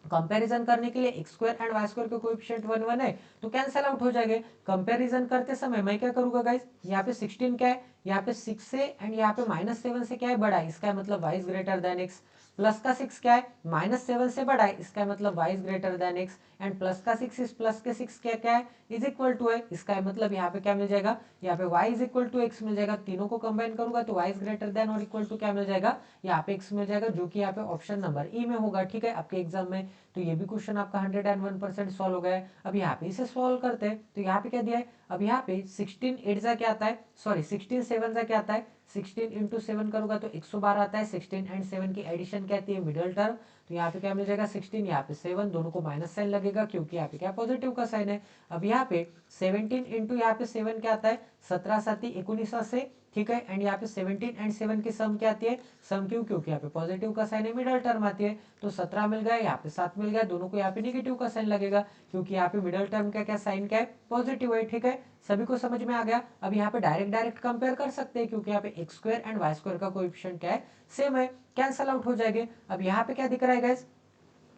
S1: कंपैरिजन करने के लिए x square and y square के कोएफिशिएंट 1 1 है, तो कैंसिल आउट हो जाएंगे। कंपैरिजन करते समय मैं क्या करूंगा गाइस, यहाँ पे 16 क्या है, यहाँ पे 6 से एंड यहाँ पे -7 से क्या है, बड़ा है, इसका मतलब y is greater then x। Plus का 6 क्या है, -7 से बड़ा है, इसका मतलब y is greater then x। And plus का 6 इस प्लस के 6 क्या क्या है, इज इक्वल टू है, इसका मतलब यहाँ पे क्या मिल जाएगा, यहाँ पे y is equal to x मिल जाएगा। तीनों को कंबाइन करूंगा तो y इज ग्रेटर देन और इक्वल टू क्या मिल जाएगा, यहाँ पे x मिल जाएगा, जो कि यहाँ पे ऑप्शन नंबर ई में होगा। ठीक है, आपके एग्जाम में। तो ये भी क्वेश्चन आपका 101% सॉल्व हो गया है। अब यहाँ पे इसे सॉल्व करते हैं, तो यहाँ पे क्या दिया है, अब यहाँ पे 16 8 जा क्या आता है, सॉरी 16 7 जा क्या आता है, 16 × 7 करूंगा तो 112 आता है। 16 एंड 7 की एडिशन क्या आती है, मिडिल टर्म। तो यहाँ पे क्या मिल जाएगा, 16 यहाँ पे 7, दोनों को माइनस साइन लगेगा, क्योंकि यहाँ पे क्या पॉजिटिव का साइन है। अब यहाँ पे 17 × यहाँ पे 7 क्या आता है, 17 7 19 से। ठीक है, एंड यहाँ पे 17 एंड 7 की सम क्या आती है, सम क्यों, क्योंकि यहाँ पे पॉजिटिव का साइन है, मिडल टर्म आती है। तो 17 मिल गया, यहाँ पे 7 मिल गया, दोनों को यहाँ पे निगेटिव का साइन लगेगा, क्योंकि यहाँ पे मिडल टर्म का क्या साइन क्या है, पॉजिटिव है। ठीक है, सभी को समझ में आ गया। अब यहाँ पे डायरेक्ट कंपेयर कर सकते हैं, क्योंकि यहाँ पे x square and y square का कोएफिशिएंट क्या है, सेम है, कैंसल आउट हो जाएंगे। अब यहाँ पे क्या दिख रहा है गाइस,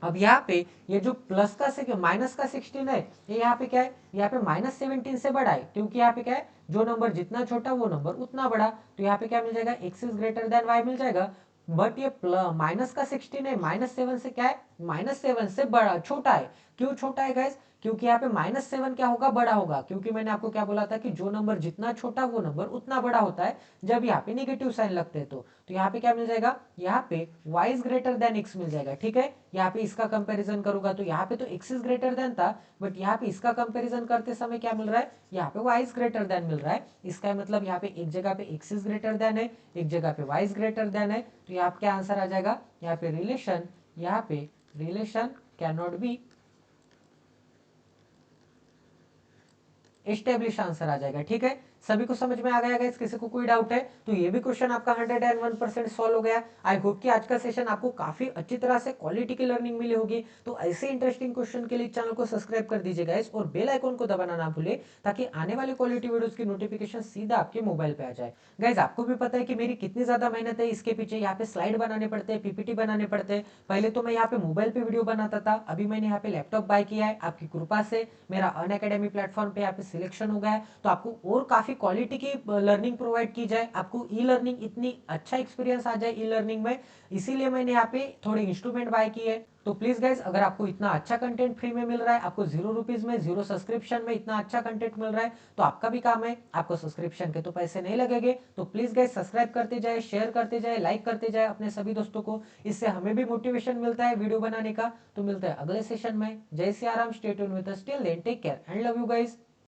S1: अब यहाँ पे ये जो प्लस का माइनस का 16 है, ये यहाँ पे क्या है, यहाँ पे -17 से बड़ा है, क्योंकि यहाँ पे क्या है, जो नंबर जितना छोटा वो नंबर उतना बड़ा। तो यहाँ पे क्या मिल जाएगा, x is greater than y मिल जाएगा। बट ये माइनस का 16 है, -7 से क्या है, -7 से बड़ा छोटा है। क्यों छोटा है गाइस, क्योंकि यहाँ पे -7 क्या होगा, बड़ा होगा, क्योंकि मैंने आपको क्या बोला था कि जो नंबर जितना छोटा वो नंबर उतना बड़ा होता है जब यहाँ पे निगेटिव साइन लगते हैं। तो यहाँ पे क्या मिल जाएगा, यहाँ पे y is greater then x मिल जाएगा। ठीक है, यहाँ पे इसका कंपैरिजन करूंगा तो यहाँ पे तो x इज ग्रेटर देन था, बट यहाँ पे इसका कंपैरिजन करते समय क्या मिल रहा है, यहाँ पे y इज ग्रेटर देन मिल रहा है। इसका मतलब यहाँ पे एक जगह पे x इज ग्रेटर देन है, एक जगह पे y इज ग्रेटर देन है। तो यहाँ पे क्या आंसर आ जाएगा, यहाँ पे relation can not be establish answer आ जाएगा। ठीक है, सभी को समझ में आ गया गाइस, किसी को कोई डाउट है, तो ये भी क्वेश्चन आपका 101% सॉल्व हो गया। आई होप कि आज का सेशन आपको काफी अच्छी तरह से क्वालिटी की लर्निंग मिली होगी। तो ऐसे इंटरेस्टिंग क्वेश्चन के लिए चैनल को सब्सक्राइब कर दीजिए गाइस, और बेल आइकन को दबाना ना भूले, ताकि आने वाले क्वालिटी वीडियोस की नोटिफिकेशन सीधा आपके मोबाइल पे आ जाए। गाइस, आपको भी पता है कि मेरी कितनी ज्यादा मेहनत है इसके पीछे। यहाँ पे स्लाइड बनाने पड़ते हैं, पीपीटी बनाने पड़ते हैं। पहले तो मैं यहाँ पे मोबाइल पे वीडियो बनाता था, अभी मैंने यहाँ पे लैपटॉप बाय किया है। आपकी कृपा से मेरा अनअकैडमी प्लेटफॉर्म पे यहाँ पे सिलेक्शन हो गया है, तो आपको और काफी क्वालिटी की लर्निंग प्रोवाइड की जाए, आपको ई लर्निंग इतनी अच्छा एक्सपीरियंस आ जाए ई लर्निंग में, इसीलिए मैंने यहाँ पे थोड़े इंस्ट्रूमेंट बाय किए। तो प्लीज गाइज, अगर आपको इतना अच्छा कंटेंट फ्री में मिल रहा है, आपको 0 रुपीज में 0 सब्सक्रिप्शन में इतना अच्छा कंटेंट मिल रहा है, तो आपका भी काम है, आपको सब्सक्रिप्शन के तो पैसे नहीं लगेंगे। तो प्लीज गाइज सब्सक्राइब करते जाए, शेयर करते जाए, लाइक करते जाए अपने सभी दोस्तों को, इससे हमें भी मोटिवेशन मिलता है वीडियो बनाने का। तो मिलता है अगले सेशन में। Jai Siya Ram, stay tuned with us, till then take care and love you guys.